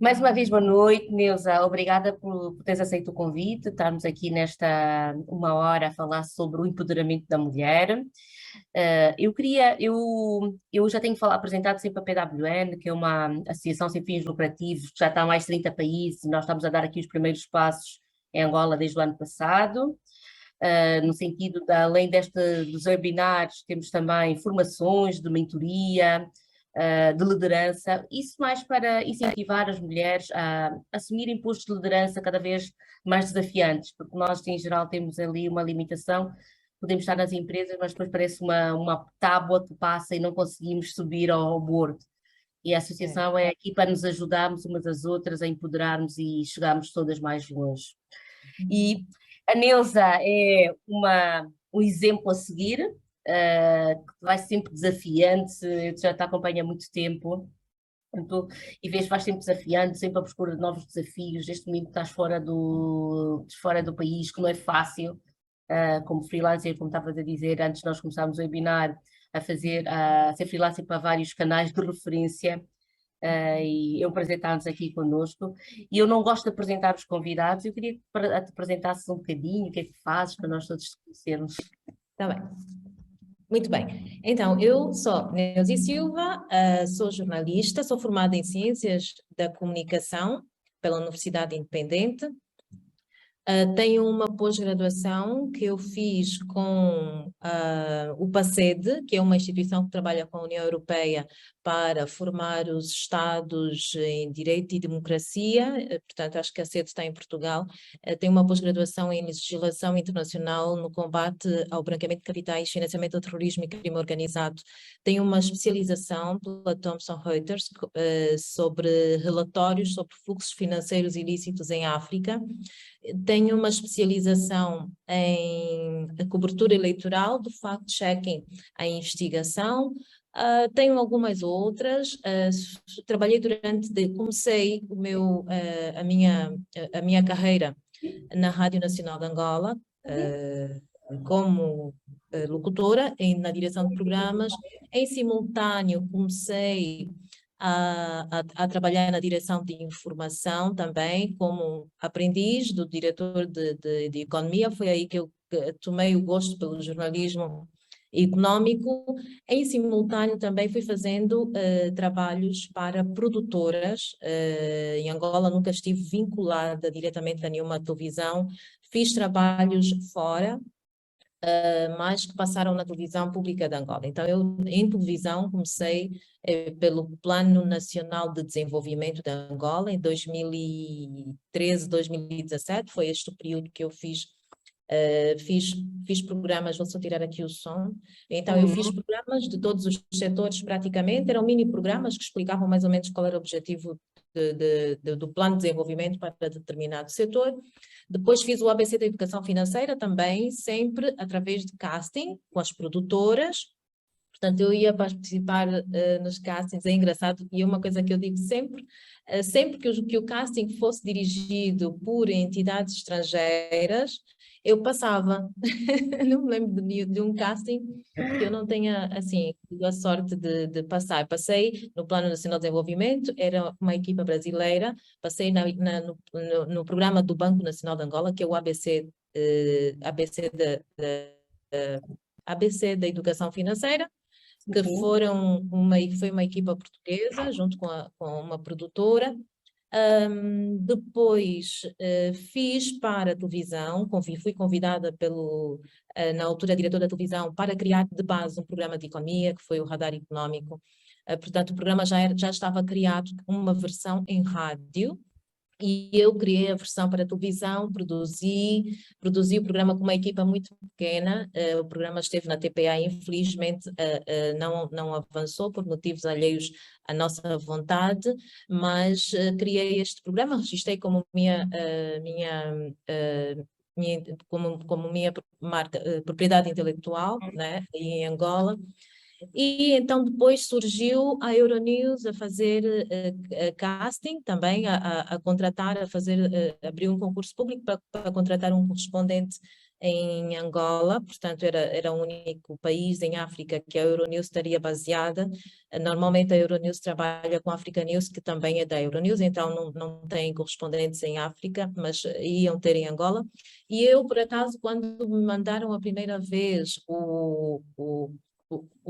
Mais uma vez, boa noite, Neuza. Obrigada por teres aceito o convite. Estarmos aqui nesta uma hora a falar sobre o empoderamento da mulher. Eu já tenho apresentado sempre a PWN, que é uma associação sem fins lucrativos, que já está há mais de 30 países. Nós estamos a dar aqui os primeiros passos em Angola desde o ano passado. No sentido de, além dos webinars, temos também formações de mentoria, de liderança, isso mais para incentivar as mulheres a assumirem postos de liderança cada vez mais desafiantes, porque nós, em geral, temos ali uma limitação, podemos estar nas empresas, mas depois parece uma tábua que passa e não conseguimos subir ao bordo. E a associação é aqui para nos ajudarmos umas às outras a empoderarmos e chegarmos todas mais longe. E a Neuza é um exemplo a seguir, que vai sempre desafiante, já te acompanha há muito tempo, portanto, e vês, vais sempre desafiante, sempre a procura de novos desafios. Neste momento estás fora do país, que não é fácil, como freelancer, como estavas a dizer, antes nós começámos o webinar, a ser freelancer para vários canais de referência. E é um prazer estarmos aqui conosco. E eu não gosto de apresentar os convidados, eu queria que te apresentasses um bocadinho, o que é que fazes, para nós todos te conhecermos. Está bem. Muito bem. Então, eu sou Neuza Silva, sou jornalista, sou formada em Ciências da Comunicação pela Universidade Independente. Tenho uma pós-graduação que eu fiz com o PACED, que é uma instituição que trabalha com a União Europeia para formar os Estados em Direito e Democracia, portanto acho que a sede está em Portugal. Tenho uma pós-graduação em Legislação Internacional no combate ao branqueamento de capitais, financiamento do terrorismo e crime organizado. Tenho uma especialização pela Thomson Reuters sobre relatórios sobre fluxos financeiros ilícitos em África. Tenho uma especialização em cobertura eleitoral, do fact-checking à investigação. Tenho algumas outras. Comecei a minha carreira na Rádio Nacional de Angola, como locutora na direção de programas. Em simultâneo, comecei a trabalhar na direção de informação também, como aprendiz do diretor de economia. Foi aí que eu tomei o gosto pelo jornalismo econômico. Em simultâneo também fui fazendo trabalhos para produtoras. Em Angola nunca estive vinculada diretamente a nenhuma televisão. Fiz trabalhos fora, mas que passaram na televisão pública de Angola. Então, eu em televisão comecei pelo Plano Nacional de Desenvolvimento de Angola em 2013, 2017, foi este o período que eu fiz programas, vou só tirar aqui o som. Então, eu fiz programas de todos os setores praticamente, eram mini programas que explicavam mais ou menos qual era o objetivo do plano de desenvolvimento para determinado setor. Depois fiz o ABC da Educação Financeira também, sempre através de casting com as produtoras. Portanto, eu ia participar nos castings, é engraçado, e é uma coisa que eu digo sempre, sempre que o casting fosse dirigido por entidades estrangeiras, eu passava. Não me lembro de um casting que eu não tenha, assim, tido a sorte de passar. Passei no Plano Nacional de Desenvolvimento, era uma equipa brasileira, passei no programa do Banco Nacional de Angola, que é o ABC, ABC da Educação Financeira, que foi uma equipa portuguesa, junto com uma produtora. Depois fiz para a televisão, fui convidada na altura diretor da televisão para criar de base um programa de economia, que foi o Radar Económico. Portanto, o programa já estava criado, uma versão em rádio, e eu criei a versão para a televisão, produzi o programa com uma equipa muito pequena. O programa esteve na TPA, infelizmente não avançou por motivos alheios à nossa vontade, mas criei este programa, registrei como minha marca, propriedade intelectual, né, em Angola. E então depois surgiu a Euronews a fazer casting também, a contratar, abrir um concurso público para contratar um correspondente em Angola, portanto era o único país em África que a Euronews estaria baseada. Normalmente a Euronews trabalha com a Africa News, que também é da Euronews, então não tem correspondentes em África, mas iam ter em Angola. E eu, por acaso, quando me mandaram a primeira vez o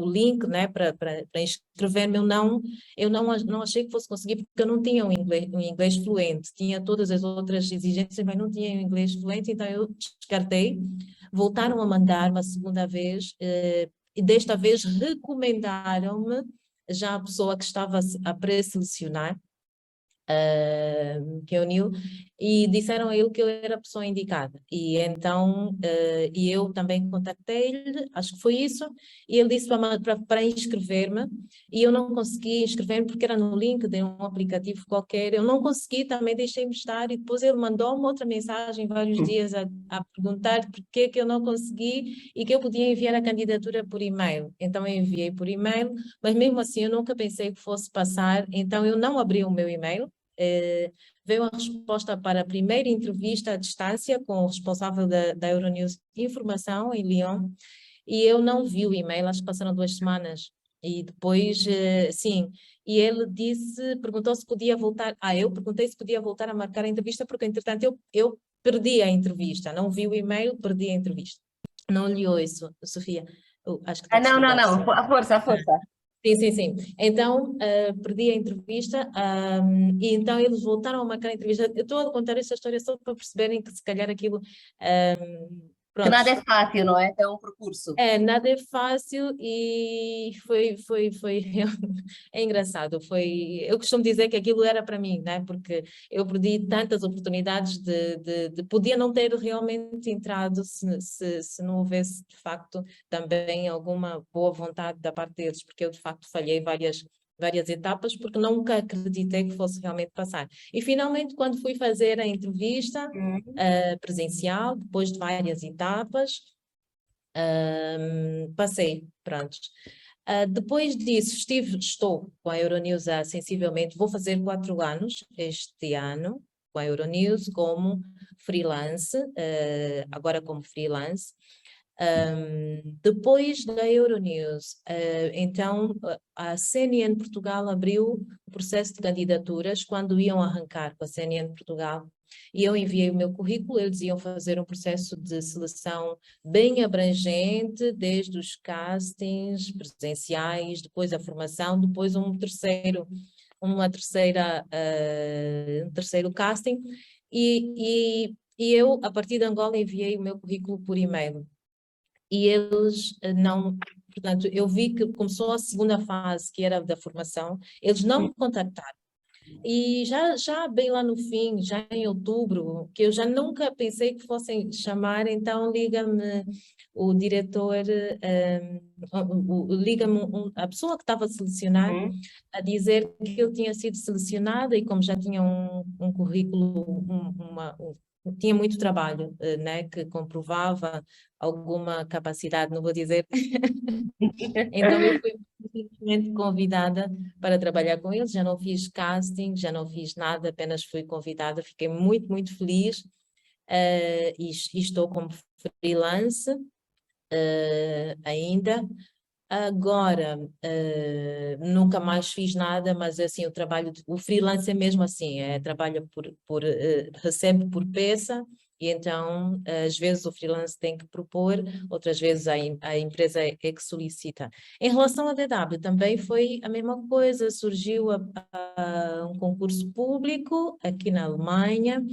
link, né, para inscrever-me, eu não achei que fosse conseguir, porque eu não tinha um inglês fluente, tinha todas as outras exigências, mas não tinha um inglês fluente, então eu descartei. Voltaram a mandar uma segunda vez, e desta vez recomendaram-me já a pessoa que estava a pré-selecionar, que é o Neil, e disseram a ele que eu era a pessoa indicada. E então, e eu também contactei-lhe, acho que foi isso, e ele disse para inscrever-me, e eu não consegui inscrever-me porque era no link de um aplicativo qualquer, eu não consegui, também deixei-me estar, e depois ele mandou-me outra mensagem vários dias a perguntar porque que eu não consegui e que eu podia enviar a candidatura por e-mail. Então eu enviei por e-mail, mas mesmo assim eu nunca pensei que fosse passar, então eu não abri o meu e-mail. Veio a resposta para a primeira entrevista à distância com o responsável da Euronews Informação em Lyon, e eu não vi o e-mail, acho que passaram 2 semanas, e depois, sim, e ele perguntou se podia voltar, eu perguntei se podia voltar a marcar a entrevista, porque entretanto eu perdi a entrevista, não vi o e-mail, perdi a entrevista. Não lhe ouço, Sofia, acho que está Não, não, desligado. não, a força, a força. Sim, sim, sim. Então, perdi a entrevista, e então eles voltaram a marcar a entrevista. Eu estou a contar esta história só para perceberem que se calhar aquilo, Que pronto, nada é fácil, não é? É um percurso. nada é fácil e foi é engraçado. Eu costumo dizer que aquilo era para mim, né? Porque eu perdi tantas oportunidades podia não ter realmente entrado se não houvesse de facto também alguma boa vontade da parte deles, porque eu de facto falhei várias etapas porque nunca acreditei que fosse realmente passar. E finalmente, quando fui fazer a entrevista Uhum. presencial, depois de várias etapas, passei, pronto. Depois disso, estou com a Euronews há sensivelmente, vou fazer 4 anos este ano, com a Euronews como freelance, agora como freelance. Depois da Euronews, então a CNN Portugal abriu o processo de candidaturas quando iam arrancar com a CNN Portugal. E eu enviei o meu currículo, eles iam fazer um processo de seleção bem abrangente, desde os castings presenciais, depois a formação, depois um terceiro casting, e eu, a partir de Angola, enviei o meu currículo por e-mail. E eles não, portanto, eu vi que começou a segunda fase, que era da formação, eles não me contactaram. E já bem lá no fim, já em outubro, que eu já nunca pensei que fossem chamar, então liga-me o diretor, liga-me a pessoa que estava a selecionar, Uhum. a dizer que eu tinha sido selecionada e como já tinha um currículo, tinha muito trabalho, né, que comprovava alguma capacidade, não vou dizer. Então eu fui simplesmente convidada para trabalhar com eles, já não fiz casting, já não fiz nada, apenas fui convidada, fiquei muito, muito feliz, e estou como freelance ainda. Agora, nunca mais fiz nada, mas assim, o freelance é mesmo assim, trabalha recebe por peça, e então, às vezes o freelance tem que propor, outras vezes a empresa é que solicita. Em relação à DW, também foi a mesma coisa, surgiu um concurso público aqui na Alemanha,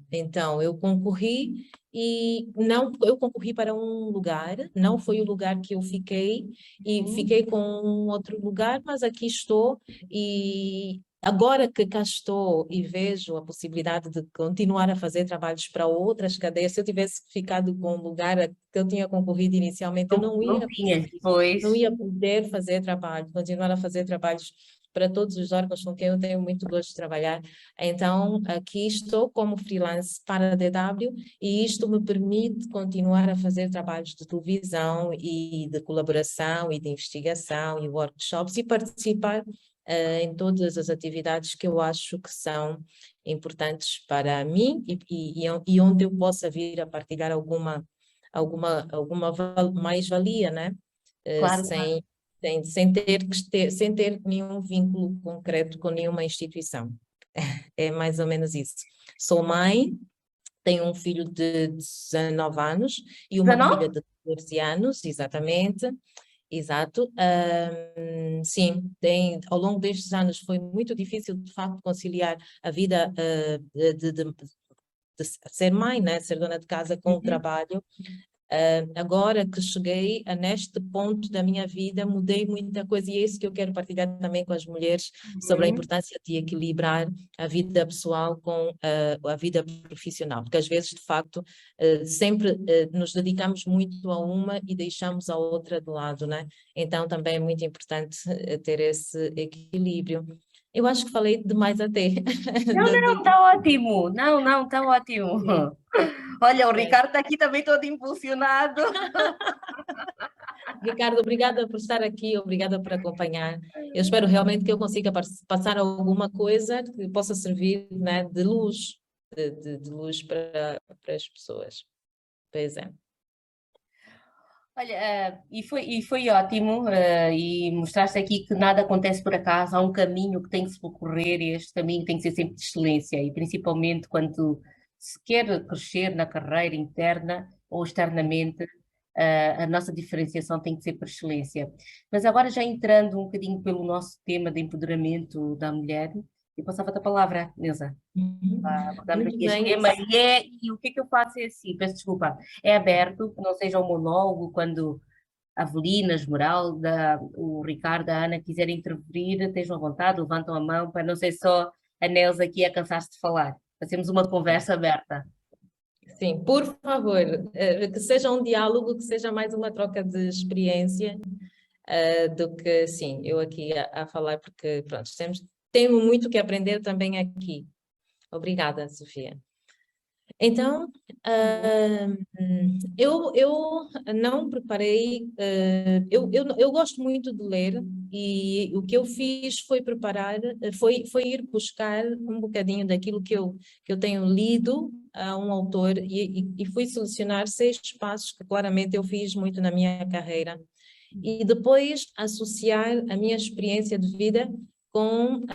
então eu concorri, e não, eu concorri para um lugar, não foi o lugar que eu fiquei, e fiquei com um outro lugar, mas aqui estou, e agora que cá estou e vejo a possibilidade de continuar a fazer trabalhos para outras cadeias, se eu tivesse ficado com o lugar a que eu tinha concorrido inicialmente, eu Não, não tinha, não pois. ia poder fazer trabalho, continuar a fazer trabalhos para todos os órgãos com quem eu tenho muito gosto de trabalhar. Então, aqui estou como freelance para a DW, e isto me permite continuar a fazer trabalhos de televisão e de colaboração e de investigação e workshops, e participar em todas as atividades que eu acho que são importantes para mim e onde eu possa vir a partilhar alguma mais-valia, né? Claro, claro. Sem ter nenhum vínculo concreto com nenhuma instituição. É mais ou menos isso. Sou mãe, tenho um filho de 19 anos e uma 19? filha de 14 anos, exatamente. Exato. Sim, ao longo destes anos foi muito difícil, de facto, conciliar a vida de ser mãe, né? Ser dona de casa com o trabalho. Agora que cheguei neste ponto da minha vida, mudei muita coisa e é isso que eu quero partilhar também com as mulheres sobre a importância de equilibrar a vida pessoal com a vida profissional, porque às vezes, de facto, sempre nos dedicamos muito a uma e deixamos a outra de lado, né? Então também é muito importante ter esse equilíbrio. Eu acho que falei demais até. Não, não, está ótimo. Não, não, está ótimo. Olha, o Ricardo está aqui também todo impulsionado. Ricardo, obrigada por estar aqui, obrigada por acompanhar. Eu espero realmente que eu consiga passar alguma coisa que possa servir, né, de luz, de luz para as pessoas. Pois é. Olha, e foi ótimo, e mostraste aqui que nada acontece por acaso, há um caminho que tem que se percorrer e este caminho tem que ser sempre de excelência, e principalmente quando se quer crescer na carreira interna ou externamente, a nossa diferenciação tem que ser por excelência. Mas agora já entrando um bocadinho pelo nosso tema de empoderamento da mulher, eu passava-te a palavra, Neuza. Abordamos Muito aqui este bem. tema e o que é que eu faço é assim, peço desculpa, é aberto, que não seja um monólogo, quando a Avelina, a Esmeralda, o Ricardo, a Ana quiserem intervir, estejam à vontade, levantam a mão, para não ser só a Nelsa aqui a cansar-se de falar. Fazemos uma conversa aberta. Sim, por favor, que seja um diálogo, que seja mais uma troca de experiência, do que, sim, eu aqui a falar, porque, pronto, tenho muito que aprender também aqui. Obrigada, Sofia. Então, eu não preparei, eu gosto muito de ler e o que eu fiz foi preparar, foi ir buscar um bocadinho daquilo que eu tenho lido a um autor e fui selecionar 6 passos que claramente eu fiz muito na minha carreira e depois associar a minha experiência de vida com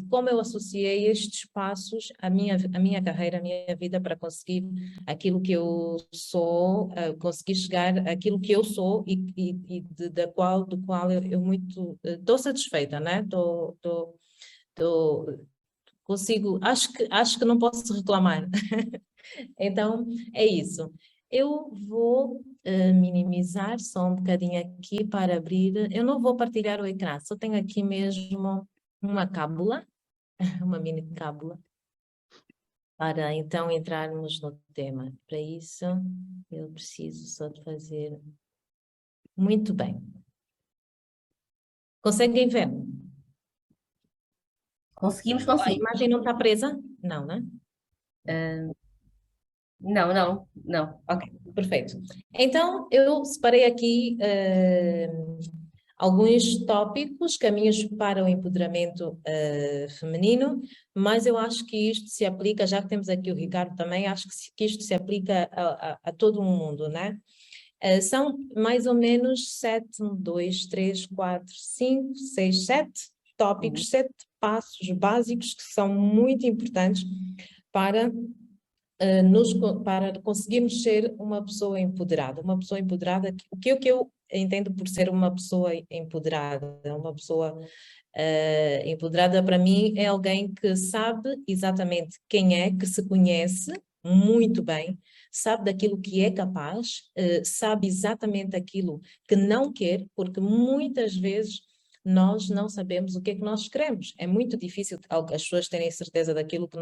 como eu associei estes passos à minha carreira, à minha vida para conseguir aquilo que eu sou, conseguir chegar àquilo que eu sou e do qual eu muito estou satisfeita, né? Consigo, acho que não posso reclamar. Então, é isso. Eu vou minimizar só um bocadinho aqui para abrir. Eu não vou partilhar o ecrã, só tenho aqui mesmo uma cábula, uma mini cábula, para então entrarmos no tema. Para isso, eu preciso só de fazer. Muito bem. Conseguem ver? Conseguimos, A conseguimos. imagem não está presa? Não, né? Não, não, não. Ok, perfeito. Então, eu separei aqui alguns tópicos, caminhos para o empoderamento feminino, mas eu acho que isto se aplica, já que temos aqui o Ricardo também, acho que isto se aplica a todo o mundo, né? São mais ou menos 7, 1, 2, 3, 4, 5, 6, 7 tópicos, 7 passos básicos que são muito importantes para para conseguirmos ser uma pessoa empoderada. Uma pessoa empoderada, o que eu entendo por ser uma pessoa empoderada? Uma pessoa empoderada para mim é alguém que sabe exatamente quem é, que se conhece muito bem, sabe daquilo que é capaz, sabe exatamente aquilo que não quer, porque muitas vezes nós não sabemos o que é que nós queremos. É muito difícil as pessoas terem certeza daquilo que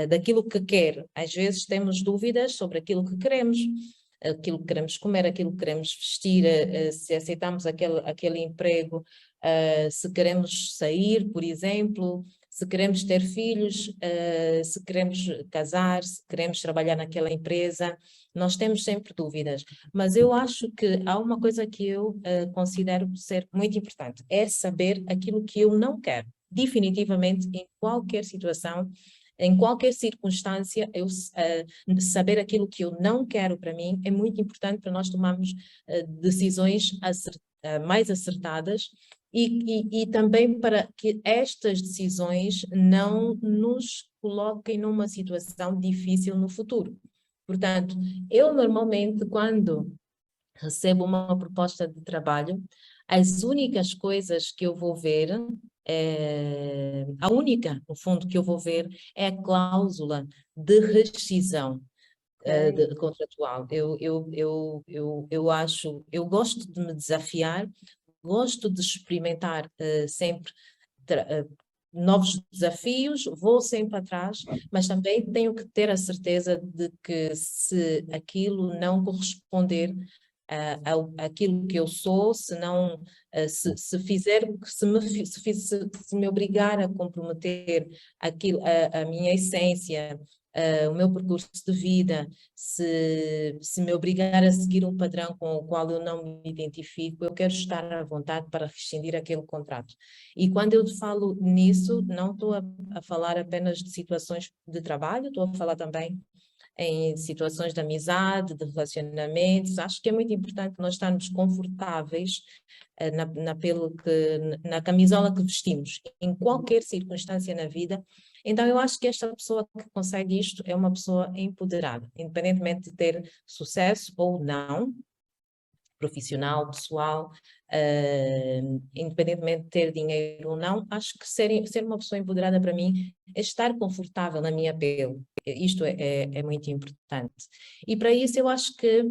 daquilo que quer. Às vezes temos dúvidas sobre aquilo que queremos comer, aquilo que queremos vestir, se aceitamos aquele emprego, se queremos sair, por exemplo, se queremos ter filhos, se queremos casar, se queremos trabalhar naquela empresa, nós temos sempre dúvidas. Mas eu acho que há uma coisa que eu considero ser muito importante, é saber aquilo que eu não quero. Definitivamente, em qualquer situação, em qualquer circunstância, saber aquilo que eu não quero para mim é muito importante para nós tomarmos decisões mais acertadas e também para que estas decisões não nos coloquem numa situação difícil no futuro. Portanto, eu normalmente, quando recebo uma proposta de trabalho, as únicas coisas que eu vou ver, a única, no fundo, que eu vou ver é a cláusula de rescisão contratual. Eu gosto de me desafiar, gosto de experimentar sempre novos desafios, vou sempre atrás, mas também tenho que ter a certeza de que se aquilo não corresponder aquilo que eu sou, se não, se fizer, se me obrigar a comprometer aquilo, a minha essência, o meu percurso de vida, se me obrigar a seguir um padrão com o qual eu não me identifico, eu quero estar à vontade para rescindir aquele contrato. E quando eu falo nisso, não estou a falar apenas de situações de trabalho, estou a falar também em situações de amizade, de relacionamentos. Acho que é muito importante nós estarmos confortáveis na camisola que vestimos, em qualquer circunstância na vida. Então, eu acho que esta pessoa que consegue isto é uma pessoa empoderada, independentemente de ter sucesso ou não, profissional, pessoal, independentemente de ter dinheiro ou não, acho que ser uma pessoa empoderada para mim é estar confortável na minha pele. Isto é muito importante. E para isso eu acho que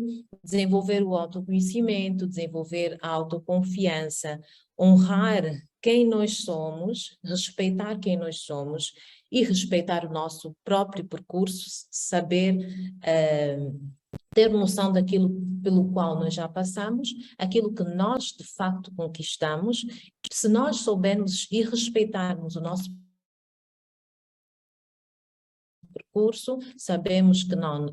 desenvolver o autoconhecimento, desenvolver a autoconfiança, honrar quem nós somos, respeitar quem nós somos e respeitar o nosso próprio percurso, saber ter noção daquilo pelo qual nós já passamos, aquilo que nós de facto conquistamos. Se nós soubermos e respeitarmos o nosso percurso, sabemos que não,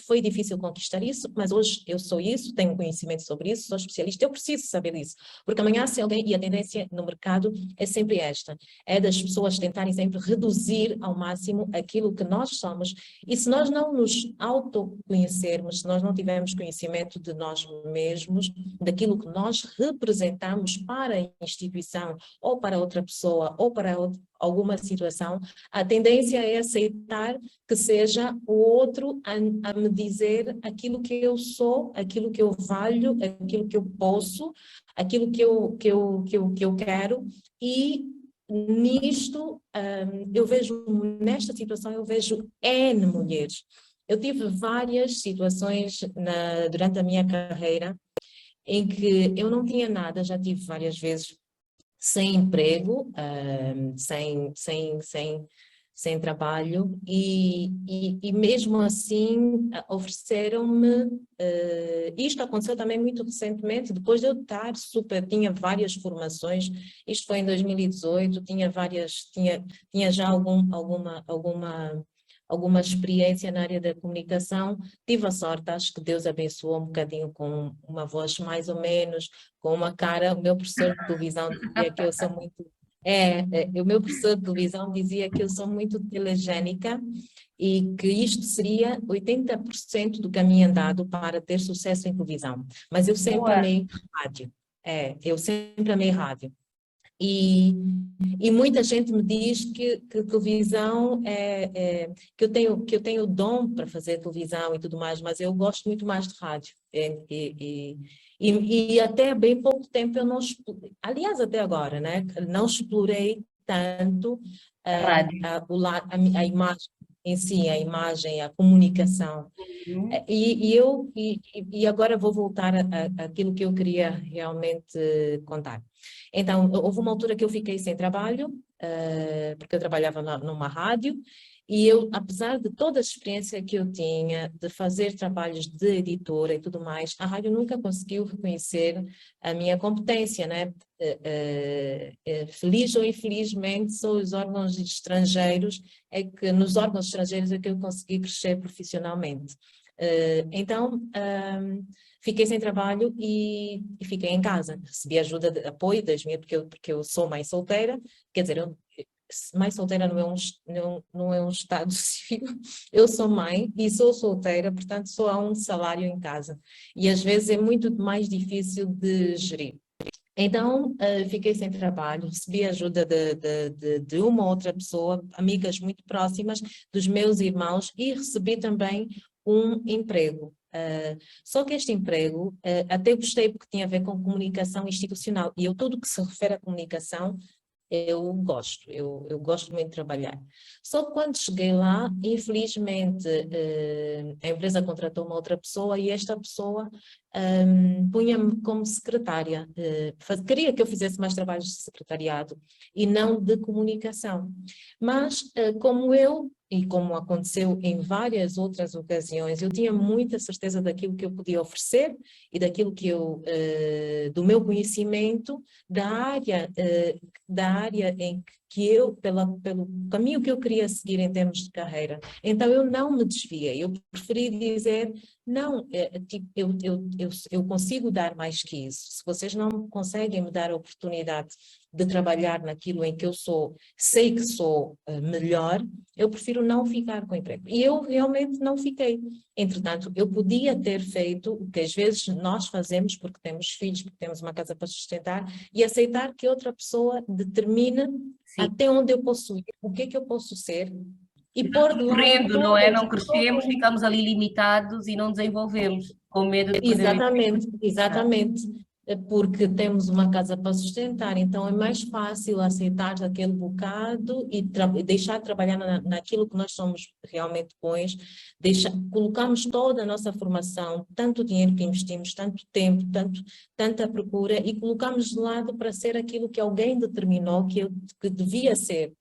foi difícil conquistar isso, mas hoje eu sou isso, tenho conhecimento sobre isso, sou especialista, eu preciso saber isso, porque amanhã se alguém, e a tendência no mercado é sempre esta, é das pessoas tentarem sempre reduzir ao máximo aquilo que nós somos, e se nós não nos autoconhecermos, se nós não tivermos conhecimento de nós mesmos, daquilo que nós representamos para a instituição, ou para outra pessoa, ou para alguma situação, a tendência é aceitar que seja o outro a me dizer aquilo que eu sou, aquilo que eu valho, aquilo que eu posso, aquilo que eu quero, e nisto eu vejo, nesta situação eu vejo N mulheres. Eu tive várias situações durante a minha carreira em que eu não tinha nada, já tive várias vezes sem emprego, sem trabalho, e mesmo assim ofereceram-me, isto aconteceu também muito recentemente, depois de eu estar tinha várias formações, isto foi em 2018, tinha já alguma experiência na área da comunicação, tive a sorte, acho que Deus abençoou um bocadinho com uma voz mais ou menos, com uma cara. O meu professor de televisão dizia que eu sou muito... o meu professor de televisão dizia que eu sou muito telegénica e que isto seria 80% do caminho andado para ter sucesso em televisão. Mas eu sempre amei rádio. Eu sempre amei rádio. E muita gente me diz que televisão que eu tenho dom para fazer televisão e tudo mais, mas eu gosto muito mais de rádio. E até bem pouco tempo eu não explorei, aliás, até agora, né? Não explorei tanto a imagem em si, a imagem, a comunicação. E agora vou voltar àquilo que eu queria realmente contar. Então, houve uma altura que eu fiquei sem trabalho, porque eu trabalhava numa rádio, e eu, apesar de toda a experiência que eu tinha de fazer trabalhos de editora e tudo mais, a rádio nunca conseguiu reconhecer a minha competência, né? Feliz ou infelizmente, são os órgãos estrangeiros, nos órgãos estrangeiros é que eu consegui crescer profissionalmente. Então, fiquei sem trabalho e fiquei em casa. Recebi ajuda de apoio das minhas, porque eu sou mãe solteira, quer dizer, mãe solteira não é um estado civil. Eu sou mãe e sou solteira, portanto só há um salário em casa. E às vezes é muito mais difícil de gerir. Então, fiquei sem trabalho, recebi ajuda de uma outra pessoa, amigas muito próximas, dos meus irmãos, e recebi também um emprego. Só que este emprego, até gostei porque tinha a ver com comunicação institucional, e eu tudo que se refere à comunicação, eu gosto muito de trabalhar. Só que quando cheguei lá, infelizmente, a empresa contratou uma outra pessoa e esta pessoa punha-me como secretária. Queria que eu fizesse mais trabalhos de secretariado e não de comunicação. Mas, como eu, e como aconteceu em várias outras ocasiões, eu tinha muita certeza daquilo que eu podia oferecer e daquilo que do meu conhecimento, da área em que eu, pelo caminho que eu queria seguir em termos de carreira. Então eu não me desviei, eu preferi dizer, não, tipo, eu consigo dar mais que isso. Se vocês não conseguem me dar a oportunidade de trabalhar naquilo em que eu sei que sou melhor, eu prefiro não ficar com o emprego. E eu realmente não fiquei. Entretanto, eu podia ter feito o que às vezes nós fazemos porque temos filhos, porque temos uma casa para sustentar, e aceitar que outra pessoa determine até onde eu posso ir, o que é que eu posso ser, e pôr de lado Correndo, não é? todas. Não crescemos, ficamos ali limitados e não desenvolvemos, com medo de perder o emprego. Exatamente. Porque temos uma casa para sustentar, então é mais fácil aceitar aquele bocado e deixar de trabalhar naquilo que nós somos realmente bons, colocamos toda a nossa formação, tanto dinheiro que investimos, tanto tempo, tanta procura, e colocamos de lado para ser aquilo que alguém determinou que devia ser.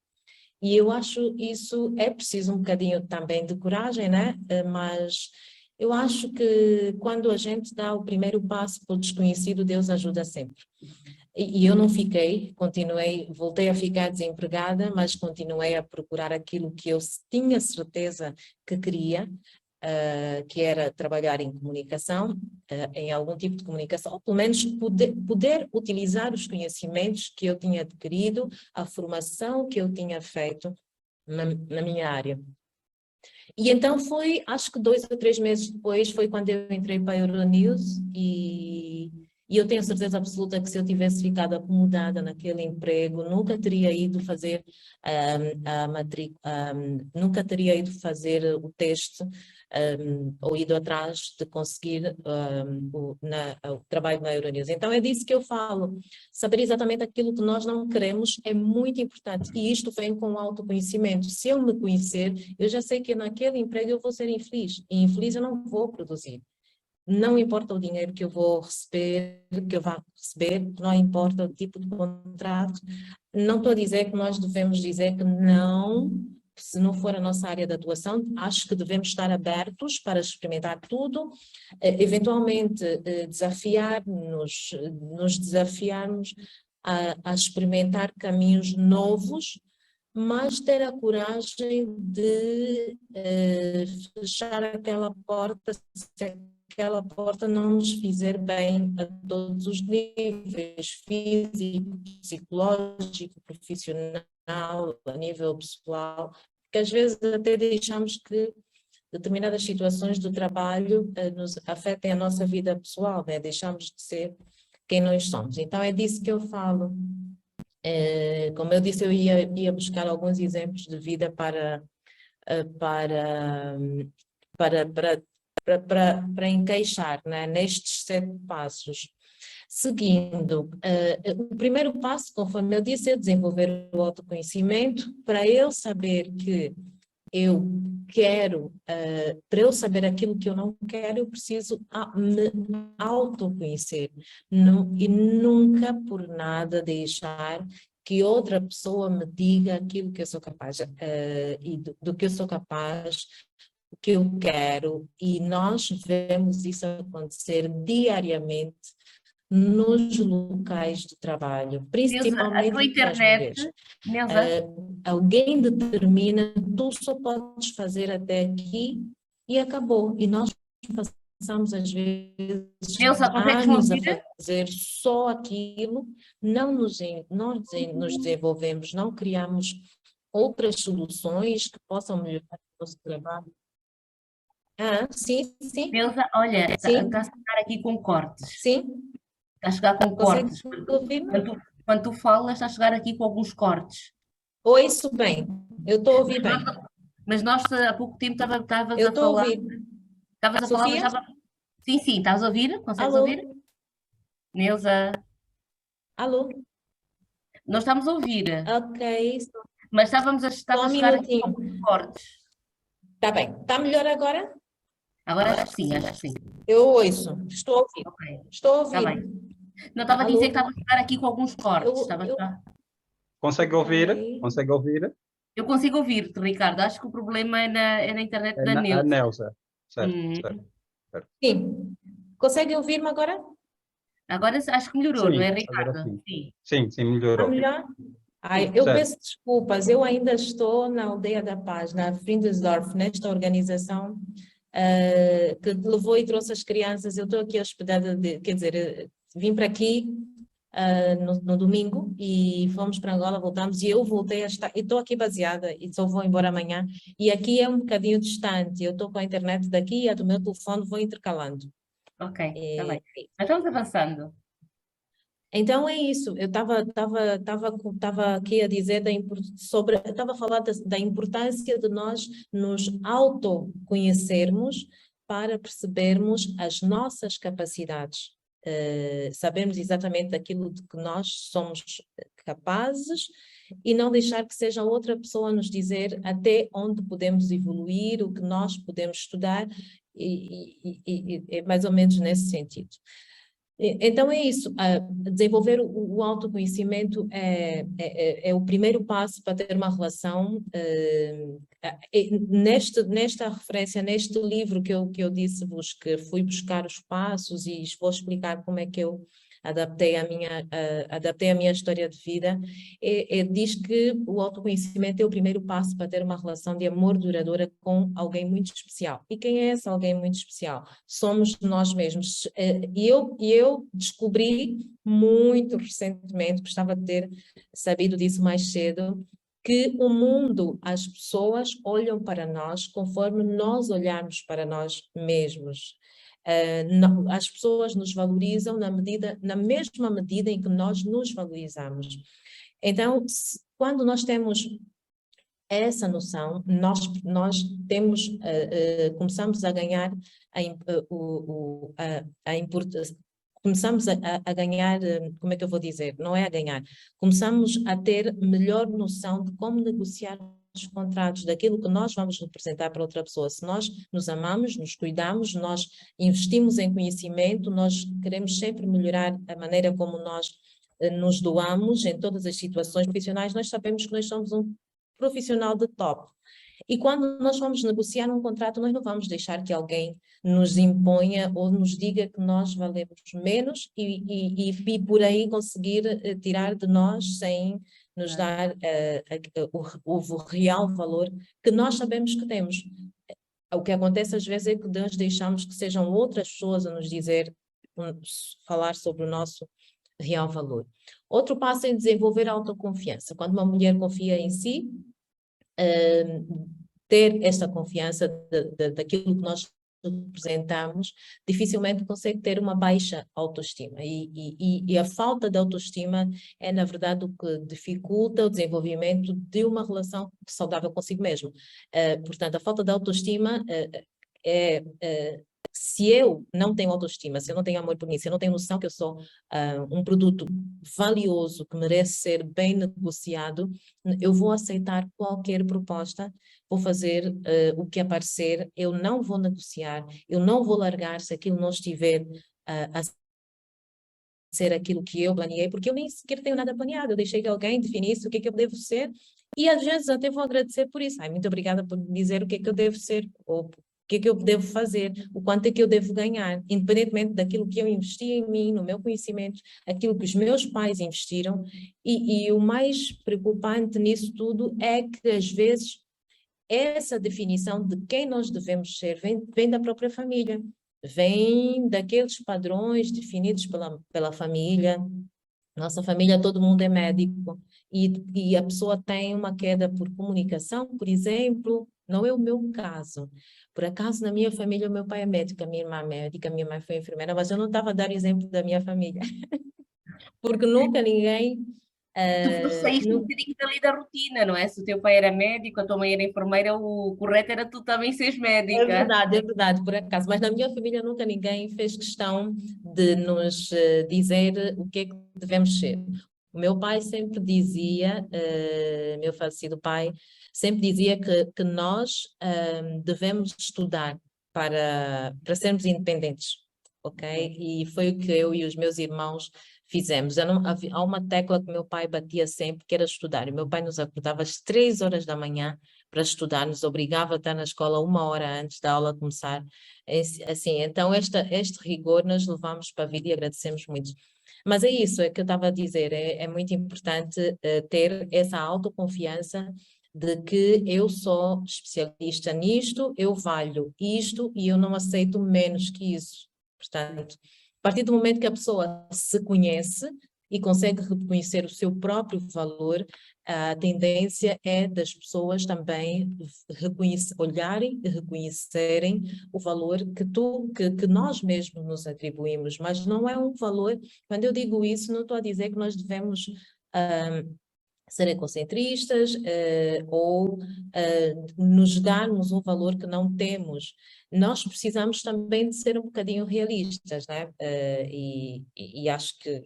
E eu acho isso é preciso um bocadinho também de coragem, né? Mas eu acho que quando a gente dá o primeiro passo para o desconhecido, Deus ajuda sempre. E eu não fiquei, voltei a ficar desempregada, mas continuei a procurar aquilo que eu tinha certeza que queria, que era trabalhar em comunicação, em algum tipo de comunicação, ou pelo menos poder utilizar os conhecimentos que eu tinha adquirido, a formação que eu tinha feito na minha área. E então foi, acho que 2 ou 3 meses depois, foi quando eu entrei para a Euronews e eu tenho certeza absoluta que se eu tivesse ficado acomodada naquele emprego, nunca teria ido fazer a matrícula, nunca teria ido fazer o teste ou ido atrás de conseguir o trabalho na Euronews. Então é disso que eu falo. Saber exatamente aquilo que nós não queremos é muito importante e isto vem com o autoconhecimento. Se eu me conhecer, eu já sei que naquele emprego eu vou ser infeliz e infeliz eu não vou produzir. Não importa o dinheiro que eu vou receber, que eu vá receber, não importa o tipo de contrato. Não estou a dizer que nós devemos dizer que não, se não for a nossa área de atuação, acho que devemos estar abertos para experimentar tudo, eventualmente nos desafiarmos a experimentar caminhos novos, mas ter a coragem de fechar aquela porta se aquela porta não nos fizer bem a todos os níveis, físico, psicológico, profissional, a nível pessoal, porque às vezes até deixamos que determinadas situações do trabalho nos afetem a nossa vida pessoal, né? Deixamos de ser quem nós somos. Então é disso que eu falo. Como eu disse, eu ia buscar alguns exemplos de vida para encaixar, né, nestes 7 passos. Seguindo, o primeiro passo, conforme eu disse, é desenvolver o autoconhecimento para eu saber que eu quero, para eu saber aquilo que eu não quero, eu preciso me autoconhecer. E nunca por nada deixar que outra pessoa me diga aquilo que eu sou capaz, e do que eu sou capaz, o que eu quero. E nós vemos isso acontecer diariamente nos locais de trabalho, Neuza, a tua principalmente nas internet, mulheres. Neuza, Alguém determina, tu só podes fazer até aqui e acabou. E nós passamos, às vezes, Neuza, consegues-me anos a ouvir? fazer só aquilo, não nos desenvolvemos, não criamos outras soluções que possam melhorar o nosso trabalho. Sim, sim, Neuza, olha, está a sim, chegar aqui com cortes. sim. Está a chegar com Consegue cortes. ouvir-me? Quando tu falas, está a chegar aqui com alguns cortes. Ouço bem, eu estou a ouvir Mas nós, bem. mas nós há pouco tempo estavas Eu a estou a falar, ouvir. mas Sofia? estava. Sim, sim, estás a ouvir? Consegues Alô? ouvir? Neuza, Alô? nós estamos a ouvir, Ok, mas estava só a um chegar aqui com minutinho. alguns cortes. Está bem. Está melhor agora? Agora acho que sim, acho que sim. Eu ouço. Estou a ouvir. Ok, Estou a está ouvir. bem. Não estava a dizer que Alô? estava a chegar aqui com alguns cortes. Eu, eu, Consegue ouvir? ok. Consegue ouvir? Eu consigo ouvir-te, Ricardo. Acho que o problema é na internet É da a Neuza. Nelsa. Certo, Hum. certo, certo. Sim. Consegue ouvir-me agora? Agora acho que melhorou, não é, Sim, agora Ricardo? sim. Sim, Sim, sim, Está melhorou. melhor? Ai, sim. eu Certo. peço desculpas, eu ainda estou na Aldeia da Paz, na Frindesdorf, nesta organização que levou e trouxe as crianças. Eu estou aqui hospedada, quer dizer, vim para aqui no domingo e fomos para Angola, voltamos e eu voltei a estar, e estou aqui baseada e só vou embora amanhã. E aqui é um bocadinho distante, eu estou com a internet daqui e a do meu telefone vou intercalando. Ok, está bem. E, Mas vamos avançando. Então é isso, eu estava aqui a dizer estava a falar da importância de nós nos autoconhecermos para percebermos as nossas capacidades, sabermos exatamente daquilo de que nós somos capazes e não deixar que seja outra pessoa a nos dizer até onde podemos evoluir, o que nós podemos estudar, e é mais ou menos nesse sentido. Então é isso, desenvolver o autoconhecimento é o primeiro passo para ter uma relação. Nesta referência, neste livro que eu disse-vos que fui buscar os passos e vou explicar como é que eu adaptei a minha história de vida, diz que o autoconhecimento é o primeiro passo para ter uma relação de amor duradoura com alguém muito especial. E quem é esse alguém muito especial? Somos nós mesmos. E eu descobri muito recentemente, gostava de ter sabido disso mais cedo, que o mundo, as pessoas olham para nós conforme nós olharmos para nós mesmos. As pessoas nos valorizam na mesma medida em que nós nos valorizamos. Então, quando nós temos essa noção, nós temos, começamos a ganhar a importância. Começamos a ganhar, como é que eu vou dizer? Não é a ganhar. Começamos a ter melhor noção de como negociar os contratos, daquilo que nós vamos representar para outra pessoa. Se nós nos amamos, nos cuidamos, nós investimos em conhecimento, nós queremos sempre melhorar a maneira como nós nos doamos em todas as situações profissionais, nós sabemos que nós somos um profissional de top. E quando nós vamos negociar um contrato, nós não vamos deixar que alguém nos imponha ou nos diga que nós valemos menos e por aí conseguir tirar de nós sem nos dar o real valor que nós sabemos que temos. O que acontece às vezes é que nós deixamos que sejam outras pessoas a nos dizer, falar sobre o nosso real valor. Outro passo é desenvolver a autoconfiança. Quando uma mulher confia em si, ter esta confiança daquilo que nós representamos, dificilmente consegue ter uma baixa autoestima. E a falta de autoestima é, na verdade, o que dificulta o desenvolvimento de uma relação saudável consigo mesmo. Portanto, a falta de autoestima se eu não tenho autoestima, se eu não tenho amor por mim, se eu não tenho noção que eu sou um produto valioso, que merece ser bem negociado, eu vou aceitar qualquer proposta, vou fazer o que aparecer, eu não vou negociar, eu não vou largar se aquilo não estiver a ser aquilo que eu planeei, porque eu nem sequer tenho nada planeado, eu deixei que alguém definisse o que é que eu devo ser, e às vezes até vou agradecer por isso. Ai, muito obrigada por me dizer o que é que eu devo ser, ou o que é que eu devo fazer, o quanto é que eu devo ganhar, independentemente daquilo que eu investi em mim, no meu conhecimento, aquilo que os meus pais investiram, e o mais preocupante nisso tudo é que às vezes essa definição de quem nós devemos ser vem da própria família, vem daqueles padrões definidos pela família. Nossa família, todo mundo é médico, e a pessoa tem uma queda por comunicação, por exemplo, não é o meu caso. Por acaso, na minha família, o meu pai é médico, a minha irmã é médica, a minha mãe foi enfermeira, mas eu não estava a dar exemplo da minha família, porque nunca ninguém... Tu saíste um bocadinho dali da rotina, não é? Se o teu pai era médico, a tua mãe era enfermeira, o correto era tu também seres médica. É verdade, por acaso. Mas na minha família nunca ninguém fez questão de nos dizer o que é que devemos ser. O meu pai sempre dizia, meu falecido pai, sempre dizia que nós devemos estudar para sermos independentes, ok? E foi o que eu e os meus irmãos fizemos. Há uma tecla que meu pai batia sempre, que era estudar. E meu pai nos acordava às 3 horas da manhã para estudar, nos obrigava a estar na escola 1 hora antes da aula começar. Assim, então este rigor nós levamos para a vida e agradecemos muito. Mas é isso, é que eu estava a dizer, é muito importante ter essa autoconfiança de que eu sou especialista nisto, eu valho isto e eu não aceito menos que isso. Portanto, a partir do momento que a pessoa se conhece e consegue reconhecer o seu próprio valor, a tendência é das pessoas também olharem e reconhecerem o valor que nós mesmos nos atribuímos, mas não é um valor, quando eu digo isso, não estou a dizer que nós devemos ser egocentristas ou nos darmos um valor que não temos. Nós precisamos também de ser um bocadinho realistas, né? E acho que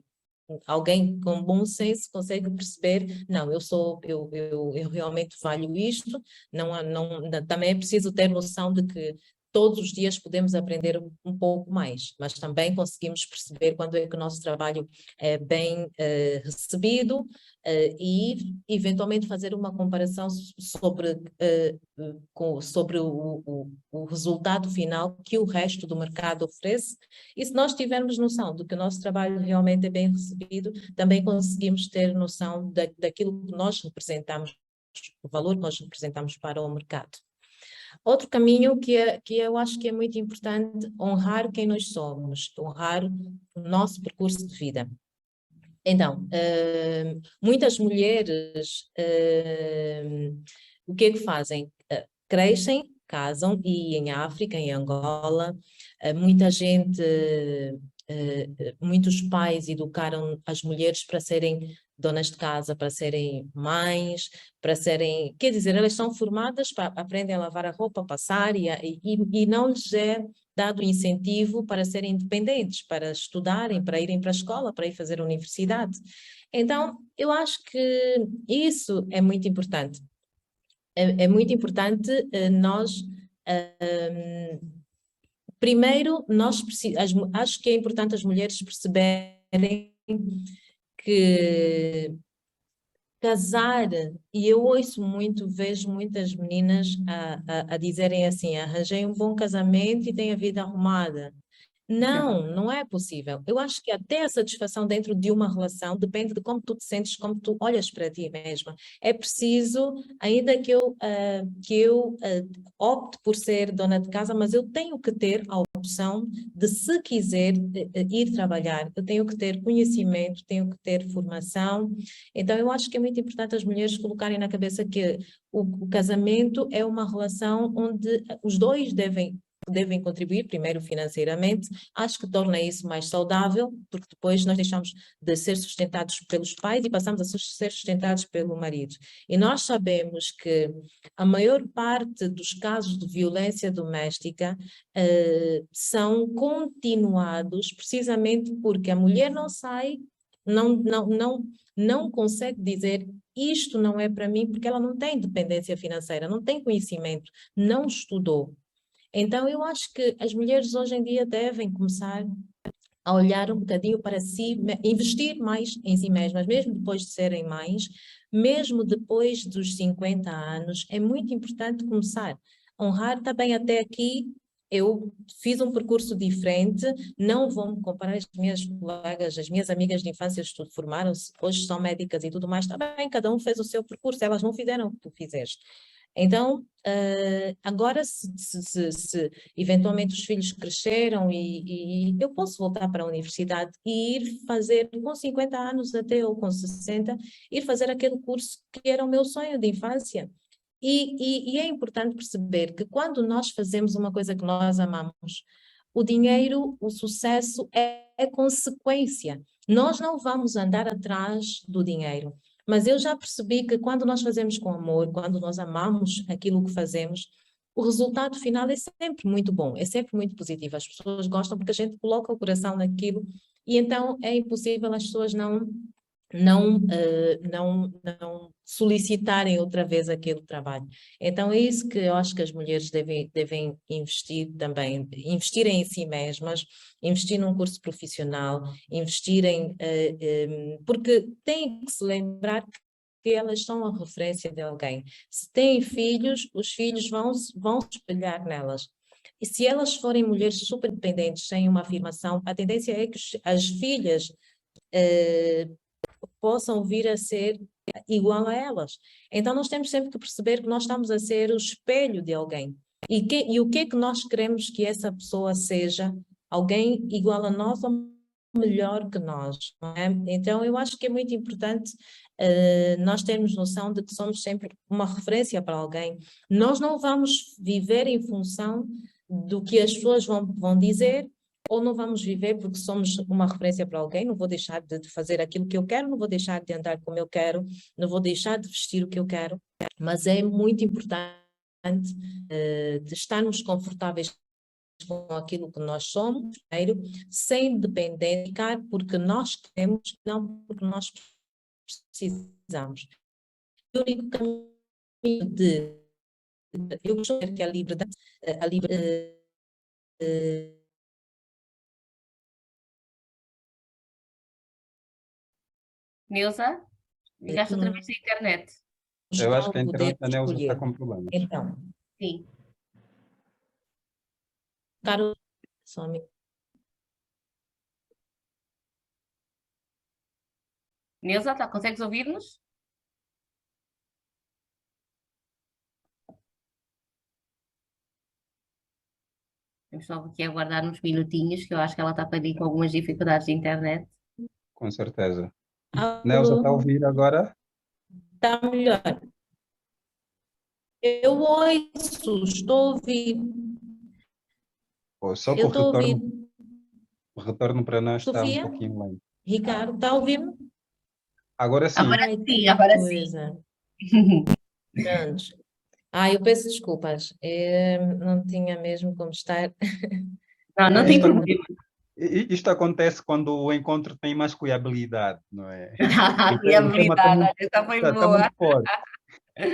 alguém com bom senso consegue perceber, não, eu realmente valho isto, também é preciso ter noção de que todos os dias podemos aprender um pouco mais, mas também conseguimos perceber quando é que o nosso trabalho é bem recebido e eventualmente fazer uma comparação sobre o resultado final que o resto do mercado oferece. E se nós tivermos noção de que o nosso trabalho realmente é bem recebido, também conseguimos ter noção daquilo que nós representamos, o valor que nós representamos para o mercado. Outro caminho que eu acho que é muito importante, honrar quem nós somos, honrar o nosso percurso de vida. Então, muitas mulheres, o que é que fazem? Crescem, casam, e em África, em Angola, muita gente, muitos pais educaram as mulheres para serem donas de casa, para serem mães, para serem, quer dizer, elas são formadas, aprendem a lavar a roupa, passar, e não lhes é dado incentivo para serem independentes, para estudarem, para irem para a escola, para ir fazer a universidade. Então, eu acho que isso é muito importante. É muito importante nós... primeiro, acho que é importante as mulheres perceberem que casar, e eu vejo muitas meninas a dizerem assim, arranjei um bom casamento e tenho a vida arrumada. Não é possível. Eu acho que até a satisfação dentro de uma relação depende de como tu te sentes, como tu olhas para ti mesma. É preciso, ainda que eu opte por ser dona de casa, mas eu tenho que ter a opção de, se quiser ir trabalhar, eu tenho que ter conhecimento, tenho que ter formação. Então, eu acho que é muito importante as mulheres colocarem na cabeça que o casamento é uma relação onde os dois devem devem contribuir, primeiro financeiramente, acho que torna isso mais saudável, porque depois nós deixamos de ser sustentados pelos pais e passamos a ser sustentados pelo marido. E nós sabemos que a maior parte dos casos de violência doméstica são continuados precisamente porque a mulher não sai, não consegue dizer isto não é para mim, porque ela não tem dependência financeira, não tem conhecimento, não estudou. Então, eu acho que as mulheres hoje em dia devem começar a olhar um bocadinho para si, investir mais em si mesmas, mesmo depois de serem mães, mesmo depois dos 50 anos, é muito importante começar a honrar também até aqui. Eu fiz um percurso diferente, não vou me comparar às minhas colegas, as minhas amigas de infância, formaram-se, hoje são médicas e tudo mais, também cada um fez o seu percurso, elas não fizeram o que tu fizeste. Então, agora se eventualmente os filhos cresceram e eu posso voltar para a universidade e ir fazer, com 50 anos até ou com 60, ir fazer aquele curso que era o meu sonho de infância. E é importante perceber que quando nós fazemos uma coisa que nós amamos, o dinheiro, o sucesso é consequência. Nós não vamos andar atrás do dinheiro. Mas eu já percebi que quando nós fazemos com amor, quando nós amamos aquilo que fazemos, o resultado final é sempre muito bom, é sempre muito positivo. As pessoas gostam porque a gente coloca o coração naquilo e então é impossível as pessoas não solicitarem outra vez aquele trabalho. Então é isso que eu acho que as mulheres devem investir também, investirem em si mesmas, investir num curso profissional, investirem, porque têm que se lembrar que elas são a referência de alguém. Se têm filhos, os filhos vão se espelhar nelas. E se elas forem mulheres super dependentes, sem uma afirmação, a tendência é que as filhas possam vir a ser igual a elas. Então nós temos sempre que perceber que nós estamos a ser o espelho de alguém. E o que é que nós queremos que essa pessoa seja? Alguém igual a nós ou melhor que nós, não é? Então eu acho que é muito importante nós termos noção de que somos sempre uma referência para alguém. Nós não vamos viver em função do que as pessoas vão dizer, ou não vamos viver porque somos uma referência para alguém, não vou deixar de fazer aquilo que eu quero, não vou deixar de andar como eu quero, não vou deixar de vestir o que eu quero, mas é muito importante de estarmos confortáveis com aquilo que nós somos, primeiro, sem depender, porque nós queremos, não porque nós precisamos. O único caminho eu gosto de que a liberdade, Neuza, ligaste outra vez a internet. Eu acho que a o poder internet da Neuza está escolher. com problemas. Então, Sim. caro, só me Neuza, consegues ouvir-nos? Vamos só aqui aguardar uns minutinhos, que eu acho que ela está para ali com algumas dificuldades de internet. Com certeza. Neuza, está a ouvir agora? Está melhor. Eu ouço, estou a ouvir. Só que Eu o estou a ouvir. retorno para nós está um Sofia? pouquinho lento. Ricardo, está a ouvir-me? Agora sim. Agora Ai, sim, que agora coisa. Pronto. Eu peço desculpas. Não tinha mesmo como estar. Não, não tem Isto, problema. isto acontece quando o encontro tem mais cuiabilidade, não é? Que O tema habilidade, essa foi está boa. muito forte. É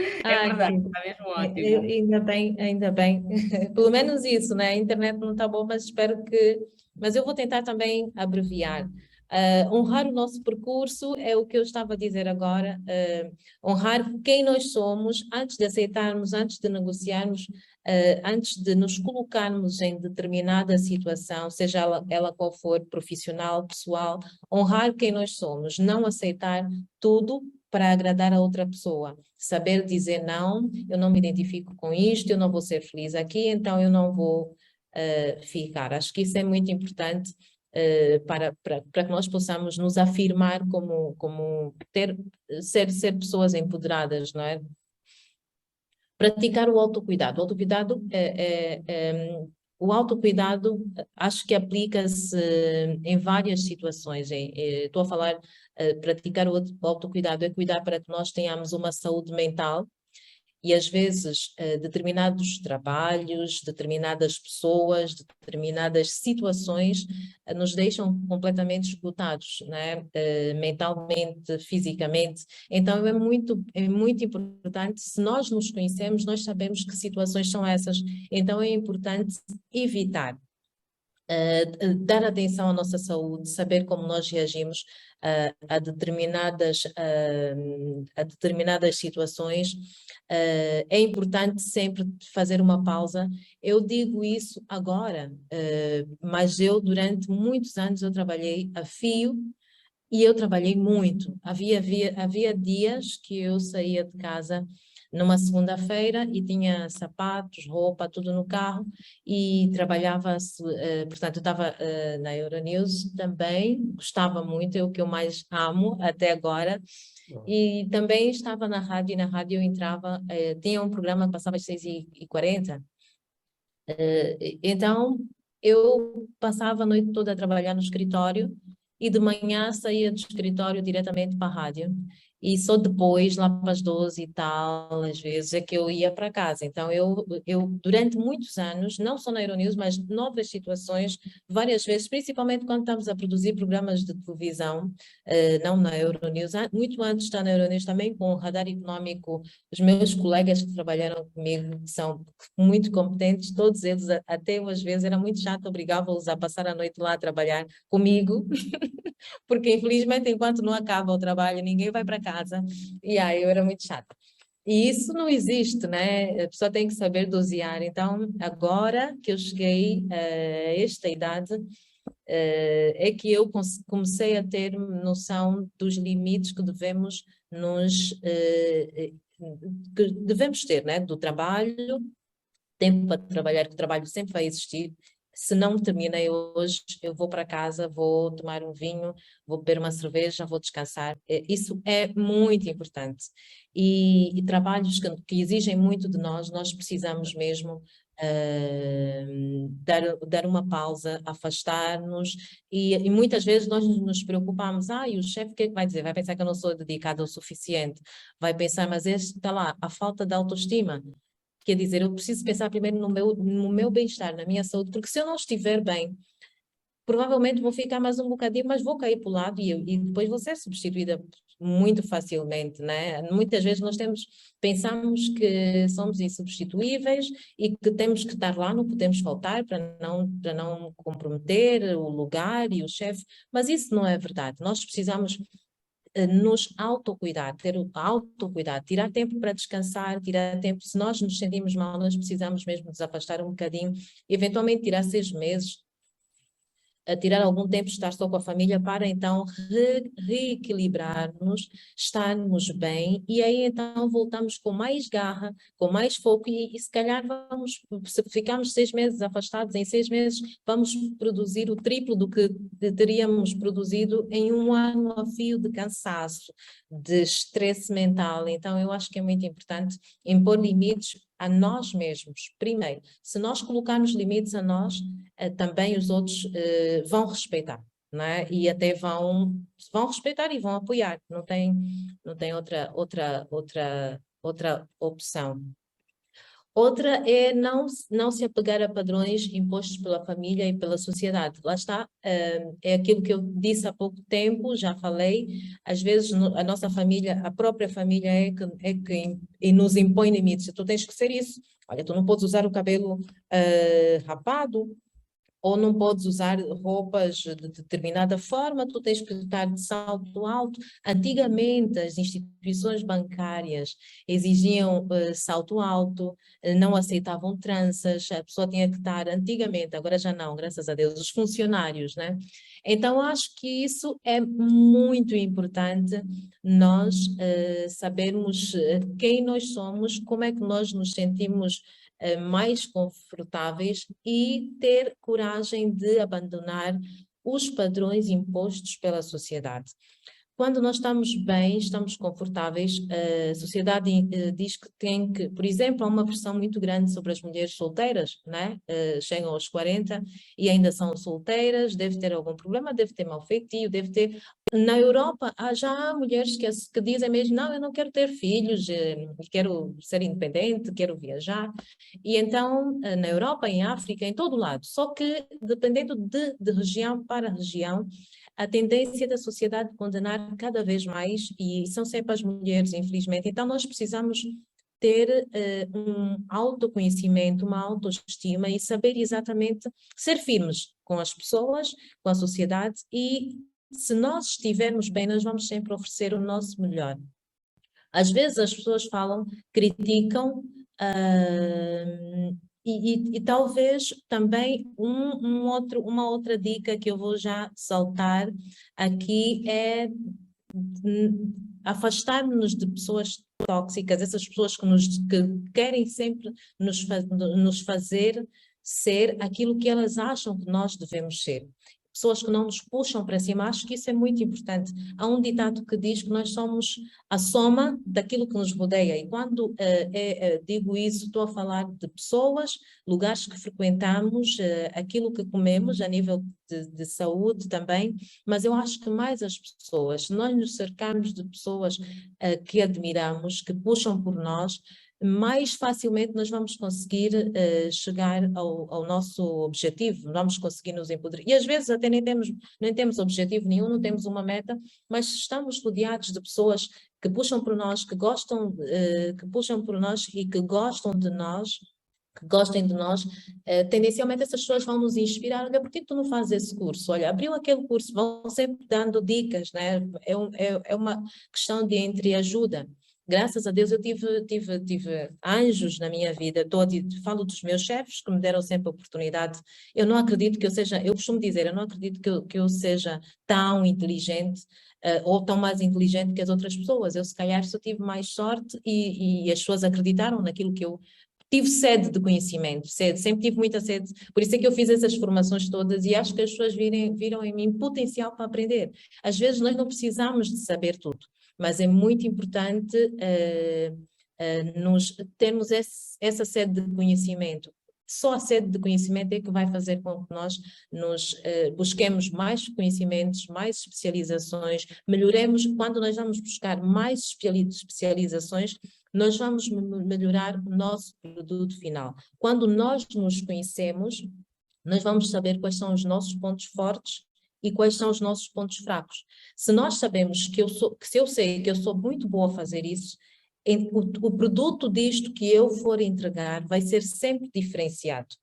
verdade, está mesmo ótimo. Ainda bem, ainda bem. Pelo menos isso, né? A internet não está boa, mas espero que. Mas eu vou tentar também abreviar. Honrar o nosso percurso é o que eu estava a dizer agora. Honrar quem nós somos antes de aceitarmos, antes de negociarmos, antes de nos colocarmos em determinada situação, seja ela qual for, profissional, pessoal, honrar quem nós somos, não aceitar tudo para agradar a outra pessoa. Saber dizer não, eu não me identifico com isto, eu não vou ser feliz aqui, então eu não vou ficar. Acho que isso é muito importante para que nós possamos nos afirmar como ser pessoas empoderadas, não é? Praticar o autocuidado. O autocuidado O autocuidado, acho que aplica-se em várias situações. Estou a falar, praticar o autocuidado é cuidar para que nós tenhamos uma saúde mental e às vezes determinados trabalhos, determinadas pessoas, determinadas situações nos deixam completamente esgotados, né? Mentalmente, fisicamente. Então é muito importante, se nós nos conhecemos, nós sabemos que situações são essas. Então é importante evitar. Dar atenção à nossa saúde, saber como nós reagimos a determinadas situações. É importante sempre fazer uma pausa. Eu digo isso agora, mas eu durante muitos anos eu trabalhei a fio e eu trabalhei muito. Havia dias que eu saía de casa numa segunda-feira e tinha sapatos, roupa, tudo no carro e trabalhava, portanto, eu estava na Euronews também, gostava muito, é o que eu mais amo até agora. E também estava na rádio, e na rádio eu entrava, tinha um programa que passava às 6h40, então eu passava a noite toda a trabalhar no escritório e de manhã saía do escritório diretamente para a rádio. E só depois, lá para as 12 e tal, às vezes, é que eu ia para casa. Então, eu durante muitos anos, não só na Euronews, mas noutras situações, várias vezes, principalmente quando estamos a produzir programas de televisão, não na Euronews, muito antes de estar na Euronews, também com o Radar Económico, os meus colegas que trabalharam comigo, que são muito competentes, todos eles, até eu às vezes, era muito chato, obrigava-os a passar a noite lá a trabalhar comigo, porque infelizmente enquanto não acaba o trabalho ninguém vai para casa, e aí eu era muito chata. E isso não existe, né? A pessoa tem que saber dosear. Então, agora que eu cheguei a esta idade, é que eu comecei a ter noção dos limites que devemos que devemos ter, né? Do trabalho, tempo para trabalhar, que o trabalho sempre vai existir. Se não terminei hoje, eu vou para casa, vou tomar um vinho, vou beber uma cerveja, vou descansar. Isso é muito importante. E trabalhos que exigem muito de nós, nós precisamos mesmo dar uma pausa, afastar-nos e muitas vezes nós nos preocupamos, e o chefe o que é que vai dizer? Vai pensar que eu não sou dedicada o suficiente, vai pensar, mas está lá, a falta de autoestima. Quer dizer, eu preciso pensar primeiro no meu bem-estar, na minha saúde, porque se eu não estiver bem, provavelmente vou ficar mais um bocadinho, mas vou cair para o lado e depois vou ser substituída muito facilmente, né? Muitas vezes pensamos que somos insubstituíveis e que temos que estar lá, não podemos faltar para não comprometer o lugar e o chefe, mas isso não é verdade. Nós precisamos nos autocuidar, ter o autocuidado, tirar tempo para descansar, tirar tempo, se nós nos sentimos mal, nós precisamos mesmo nos afastar um bocadinho, eventualmente tirar 6 meses, a tirar algum tempo, estar só com a família para então reequilibrar-nos, estarmos bem e aí então voltamos com mais garra, com mais foco e se calhar se ficarmos 6 meses afastados, em 6 meses vamos produzir o triplo do que teríamos produzido em um ano a fio de cansaço, de estresse mental. Então eu acho que é muito importante impor limites a nós mesmos. Primeiro, se nós colocarmos limites a nós, também os outros vão respeitar, não é? E até vão respeitar e vão apoiar, não tem outra opção. Outra é não se apegar a padrões impostos pela família e pela sociedade. Lá está, é aquilo que eu disse há pouco tempo, já falei, às vezes a nossa família, a própria família é que nos impõe limites. Tu tens que ser isso. Olha, tu não podes usar o cabelo rapado, ou não podes usar roupas de determinada forma, tu tens que estar de salto alto. Antigamente, as instituições bancárias exigiam salto alto, não aceitavam tranças, a pessoa tinha que estar antigamente, agora já não, graças a Deus, os funcionários, né? Então, acho que isso é muito importante, nós sabermos quem nós somos, como é que nós nos sentimos mais confortáveis e ter coragem de abandonar os padrões impostos pela sociedade. quando nós estamos bem, estamos confortáveis, a sociedade diz que tem que, por exemplo, há uma pressão muito grande sobre as mulheres solteiras, né? Chegam aos 40 e ainda são solteiras, deve ter algum problema, deve ter mau feitio, deve ter... Na Europa, já há mulheres que dizem mesmo, não, eu não quero ter filhos, quero ser independente, quero viajar. E então, na Europa, em África, em todo lado. Só que, dependendo de região para região, a tendência da sociedade condenar cada vez mais, e são sempre as mulheres, infelizmente. Então, nós precisamos ter um autoconhecimento, uma autoestima e saber exatamente ser firmes com as pessoas, com a sociedade, e se nós estivermos bem, nós vamos sempre oferecer o nosso melhor. Às vezes as pessoas falam, criticam, e talvez também uma outra dica que eu vou já saltar aqui é afastar-nos de pessoas tóxicas, essas pessoas que querem sempre nos fazer ser aquilo que elas acham que nós devemos ser. Pessoas que não nos puxam para cima, acho que isso é muito importante. Há um ditado que diz que nós somos a soma daquilo que nos rodeia, e quando digo isso, estou a falar de pessoas, lugares que frequentamos, aquilo que comemos a nível de saúde também, mas eu acho que mais as pessoas, se nós nos cercarmos de pessoas que admiramos, que puxam por nós, mais facilmente nós vamos conseguir chegar ao nosso objetivo, vamos conseguir nos empoderar. E às vezes até nem temos objetivo nenhum, não temos uma meta, mas estamos rodeados de pessoas que puxam por nós, que puxam por nós e que gostam de nós, que gostem de nós, tendencialmente essas pessoas vão nos inspirar. Olha, por que tu não fazes esse curso? Olha, abriu aquele curso, vão sempre dando dicas, né? É uma questão de entreajuda. Graças a Deus eu tive anjos na minha vida. Falo dos meus chefes que me deram sempre a oportunidade. Eu não acredito que eu costumo dizer, eu não acredito que eu seja tão inteligente ou tão mais inteligente que as outras pessoas. Eu se calhar só tive mais sorte e as pessoas acreditaram naquilo que eu tive sede de conhecimento, sempre tive muita sede, por isso é que eu fiz essas formações todas e acho que as pessoas viram em mim potencial para aprender. Às vezes nós não precisamos de saber tudo, mas é muito importante termos essa sede de conhecimento. Só a sede de conhecimento é que vai fazer com que nós busquemos mais conhecimentos, mais especializações, melhoremos. Quando nós vamos buscar mais especializações, nós vamos melhorar o nosso produto final. Quando nós nos conhecemos, nós vamos saber quais são os nossos pontos fortes e quais são os nossos pontos fracos. Se nós sabemos se eu sei que eu sou muito boa a fazer isso, o produto disto que eu for entregar vai ser sempre diferenciado.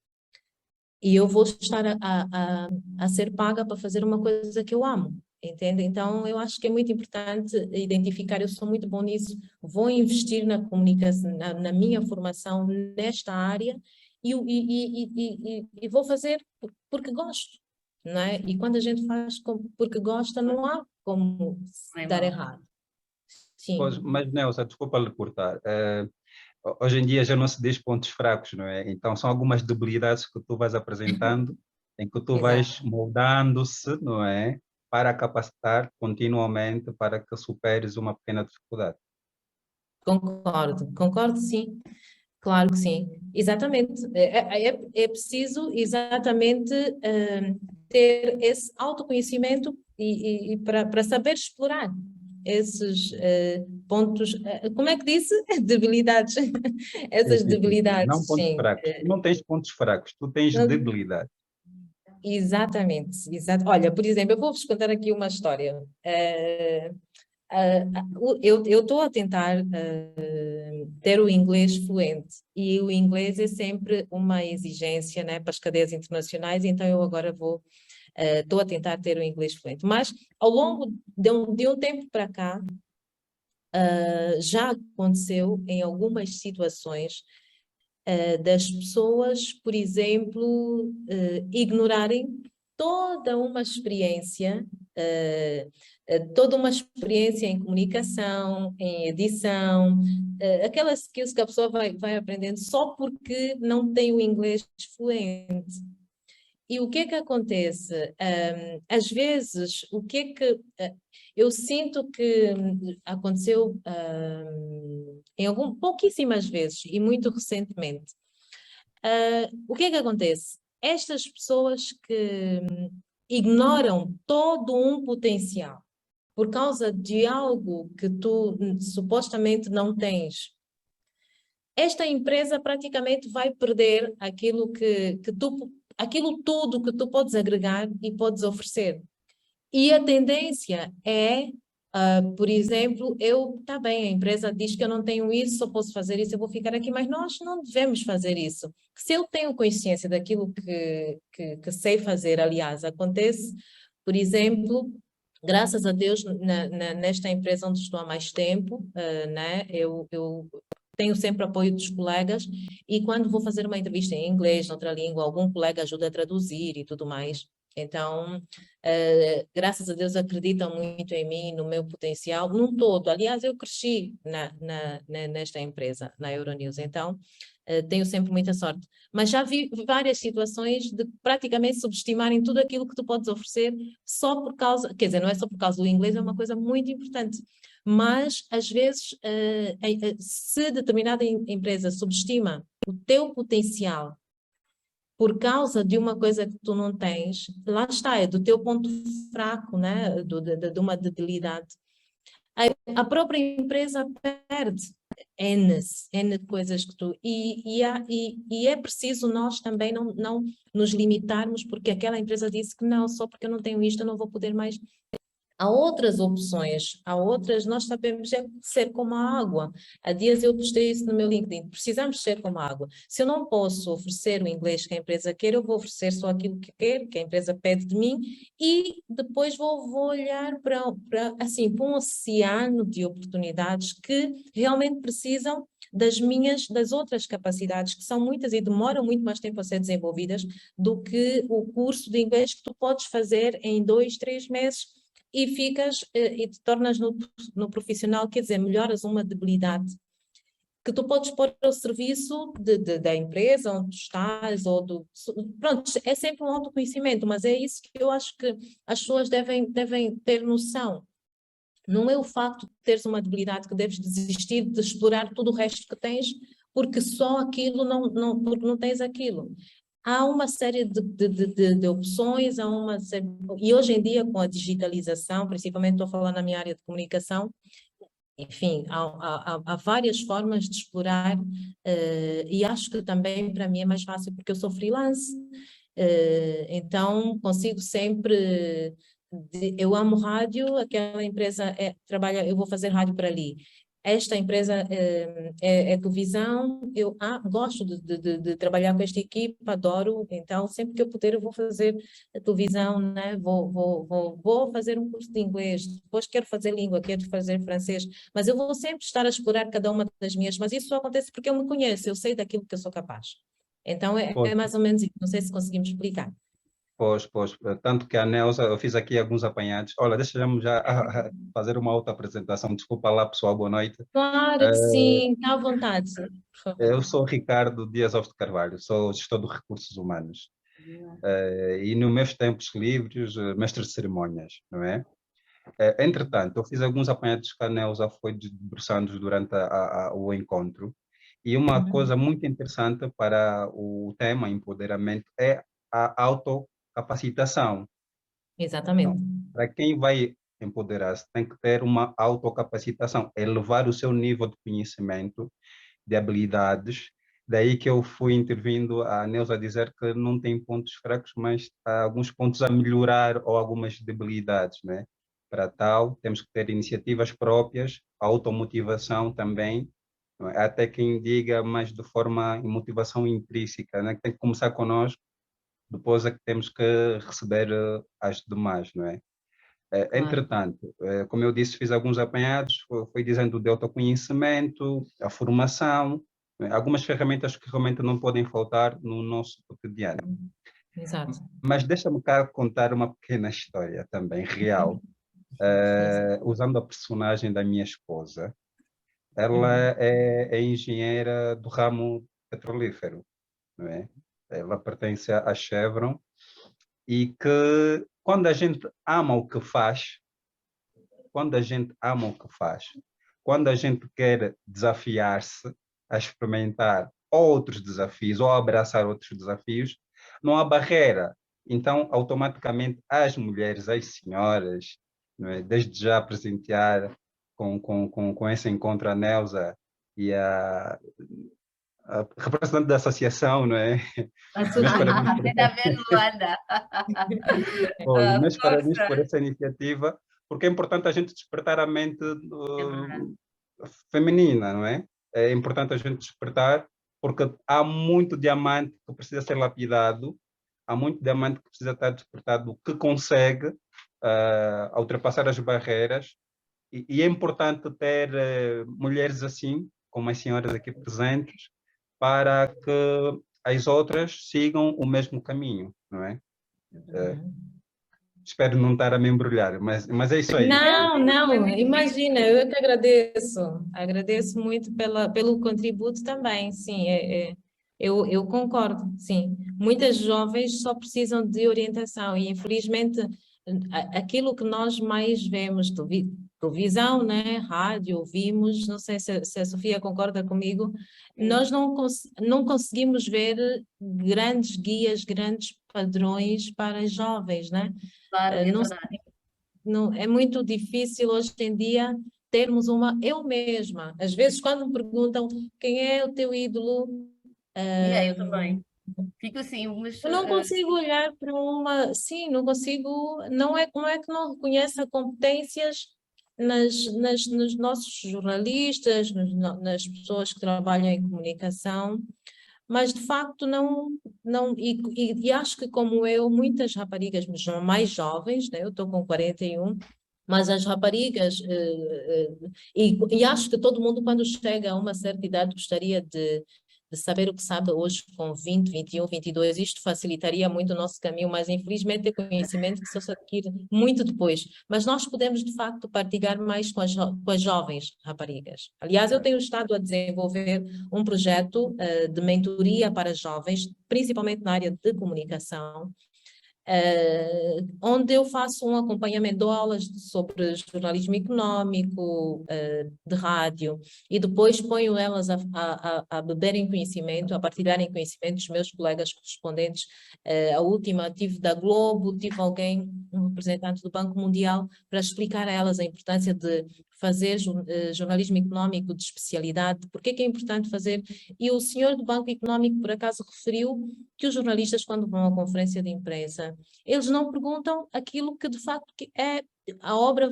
E eu vou estar a ser paga para fazer uma coisa que eu amo, entende? Então, eu acho que é muito importante identificar, eu sou muito bom nisso, vou investir na comunicação, na minha formação nesta área e vou fazer porque gosto, não é? E quando a gente faz porque gosta, não há como dar errado. Sim. Pois, mas, Nelsa, desculpa lhe cortar. Hoje em dia já não se diz pontos fracos, não é? Então, são algumas debilidades que tu vais apresentando, em que tu vais moldando-se, não é? Para capacitar continuamente para que superes uma pequena dificuldade. Concordo sim. Claro que sim, exatamente. É preciso exatamente ter esse autoconhecimento e para saber explorar esses pontos, como é que disse? Debilidades. Essas Sim. debilidades, Não pontos sim. fracos. Tu não tens pontos fracos, tu tens debilidade. Exatamente. Olha, por exemplo, eu vou-vos contar aqui uma história. Eu estou a tentar ter o inglês fluente e o inglês é sempre uma exigência, né, para as cadeias internacionais, então eu agora estou a tentar ter o inglês fluente. Mas ao longo de um tempo para cá, já aconteceu em algumas situações das pessoas, por exemplo, ignorarem toda uma experiência em comunicação, em edição, aquelas skills que a pessoa vai aprendendo só porque não tem o inglês fluente. E o que é que acontece? Às vezes, o que é que eu sinto que aconteceu pouquíssimas vezes e muito recentemente. O que é que acontece? Estas pessoas que ignoram todo um potencial por causa de algo que tu supostamente não tens, esta empresa praticamente vai perder aquilo tudo que tu podes agregar e podes oferecer. E a tendência é, por exemplo, tá bem, a empresa diz que eu não tenho isso, só posso fazer isso, eu vou ficar aqui, mas nós não devemos fazer isso. Se eu tenho consciência daquilo que sei fazer, aliás, acontece, por exemplo, graças a Deus, nesta empresa onde estou há mais tempo, né, eu tenho sempre apoio dos colegas e quando vou fazer uma entrevista em inglês, noutra língua, algum colega ajuda a traduzir e tudo mais. Então, graças a Deus acreditam muito em mim, no meu potencial, num todo. Aliás, eu cresci nesta empresa, na Euronews, então tenho sempre muita sorte. Mas já vi várias situações de praticamente subestimarem tudo aquilo que tu podes oferecer só por causa, quer dizer, não é só por causa do inglês, é uma coisa muito importante. Mas, às vezes, se determinada empresa subestima o teu potencial por causa de uma coisa que tu não tens, lá está, é do teu ponto fraco, né? De uma debilidade. A própria empresa perde N coisas que tu... E é preciso nós também não nos limitarmos porque aquela empresa disse que não, só porque eu não tenho isto eu não vou poder mais. Há outras opções, nós sabemos ser como a água. Há dias eu postei isso no meu LinkedIn, precisamos ser como a água. Se eu não posso oferecer o inglês que a empresa quer, eu vou oferecer só aquilo que quero, que a empresa pede de mim, e depois vou olhar para um oceano de oportunidades que realmente precisam das outras capacidades, que são muitas e demoram muito mais tempo a ser desenvolvidas do que o curso de inglês que tu podes fazer em 2, 3 meses e e te tornas no profissional, quer dizer, melhoras uma debilidade que tu podes pôr ao serviço da empresa onde tu estás, pronto, é sempre um autoconhecimento, mas é isso que eu acho que as pessoas devem ter noção. Não é o facto de teres uma debilidade que deves desistir de explorar tudo o resto que tens, porque só aquilo porque não tens aquilo. Há uma série de opções, e hoje em dia com a digitalização, principalmente estou falando na minha área de comunicação, enfim, há várias formas de explorar e acho que também para mim é mais fácil porque eu sou freelance, então consigo sempre, eu amo rádio, aquela empresa trabalha, eu vou fazer rádio para ali. Esta empresa é televisão, eu gosto de trabalhar com esta equipe, adoro, então sempre que eu puder eu vou fazer a televisão, né? Vou fazer um curso de inglês, depois quero fazer língua, quero fazer francês, mas eu vou sempre estar a explorar cada uma das minhas, mas isso só acontece porque eu me conheço, eu sei daquilo que eu sou capaz. Então é mais ou menos isso, não sei se conseguimos explicar. Pois, tanto que a Neuza, eu fiz aqui alguns apanhados. Olha, deixa-me já fazer uma outra apresentação. Desculpa lá, pessoal, boa noite. Claro que sim, está à vontade, por favor. Eu sou o Ricardo Dias Alves de Carvalho, sou gestor de recursos humanos. E nos meus tempos livres, mestre de cerimônias, não é? Entretanto, eu fiz alguns apanhados que a Neuza foi debruçando durante o encontro. E uma coisa muito interessante para o tema empoderamento é a autocapacitação. Exatamente. Então, para quem vai empoderar-se, tem que ter uma autocapacitação, elevar o seu nível de conhecimento, de habilidades. Daí que eu fui intervindo a Neuza a dizer que não tem pontos fracos, mas há alguns pontos a melhorar ou algumas debilidades, né? Para tal, temos que ter iniciativas próprias, automotivação também, não é? Até quem diga, mas de forma motivação intrínseca, né? Tem que começar conosco, depois é que temos que receber as demais, não é? Claro. Entretanto, como eu disse, fiz alguns apanhados, fui dizendo do autoconhecimento, a formação, né? Algumas ferramentas que realmente não podem faltar no nosso cotidiano. Exato. Mas deixa-me cá contar uma pequena história também, real, usando a personagem da minha esposa. Ela é engenheira do ramo petrolífero, não é? Ela pertence à Chevron e que quando a gente ama o que faz, quando a gente ama o que faz, quando a gente quer desafiar-se a experimentar outros desafios ou abraçar outros desafios, não há barreira. Então, automaticamente, as mulheres, as senhoras, não é? Desde já presentear com esse encontro a Neuza e a representante da associação, não é? A Meus parabéns Sofia. por Ainda bem, Luanda. Olha, meus parabéns Força. por essa iniciativa, porque é importante a gente despertar a mente É verdade. feminina, não é? É importante a gente despertar, porque há muito diamante que precisa ser lapidado, há muito diamante que precisa estar despertado, que consegue ultrapassar as barreiras, e é importante ter mulheres assim, como as senhoras aqui presentes, para que as outras sigam o mesmo caminho, não é? Espero não estar a me embrulhar, mas é isso aí. Não, Foi não, muito imagina, eu é que agradeço. Agradeço muito pelo contributo também, sim, eu concordo, sim. Muitas jovens só precisam de orientação e, infelizmente, aquilo que nós mais vemos, televisão, né, rádio, ouvimos, não sei se a Sofia concorda comigo, nós não conseguimos ver grandes guias, grandes padrões para as jovens, né? claro, é Não verdade. não, é muito difícil hoje em dia termos uma. Eu mesma, às vezes, quando me perguntam quem é o teu ídolo, E aí, eu também. Fico assim, mas eu não consigo olhar para uma. Sim, não consigo. Não é que não reconheça competências nos nossos jornalistas, nas pessoas que trabalham em comunicação, mas de facto não e acho que como eu, muitas raparigas mas mais jovens, né? Eu estou com 41, mas as raparigas, e acho que todo mundo, quando chega a uma certa idade, gostaria de saber o que sabe hoje com 20, 21, 22. Isto facilitaria muito o nosso caminho, mas infelizmente é conhecimento que só se adquire muito depois. Mas nós podemos, de facto, partilhar mais com as jovens raparigas. Aliás, eu tenho estado a desenvolver um projeto de mentoria para jovens, principalmente na área de comunicação, onde eu faço um acompanhamento, dou aulas sobre jornalismo económico, de rádio, e depois ponho elas a beberem conhecimento, a partilharem conhecimento dos meus colegas correspondentes. A última tive da Globo, tive alguém, um representante do Banco Mundial, para explicar a elas a importância de fazer jornalismo económico de especialidade, porque é importante fazer, e o senhor do Banco Económico, por acaso, referiu que os jornalistas, quando vão à conferência de imprensa, eles não perguntam aquilo que de facto é, a obra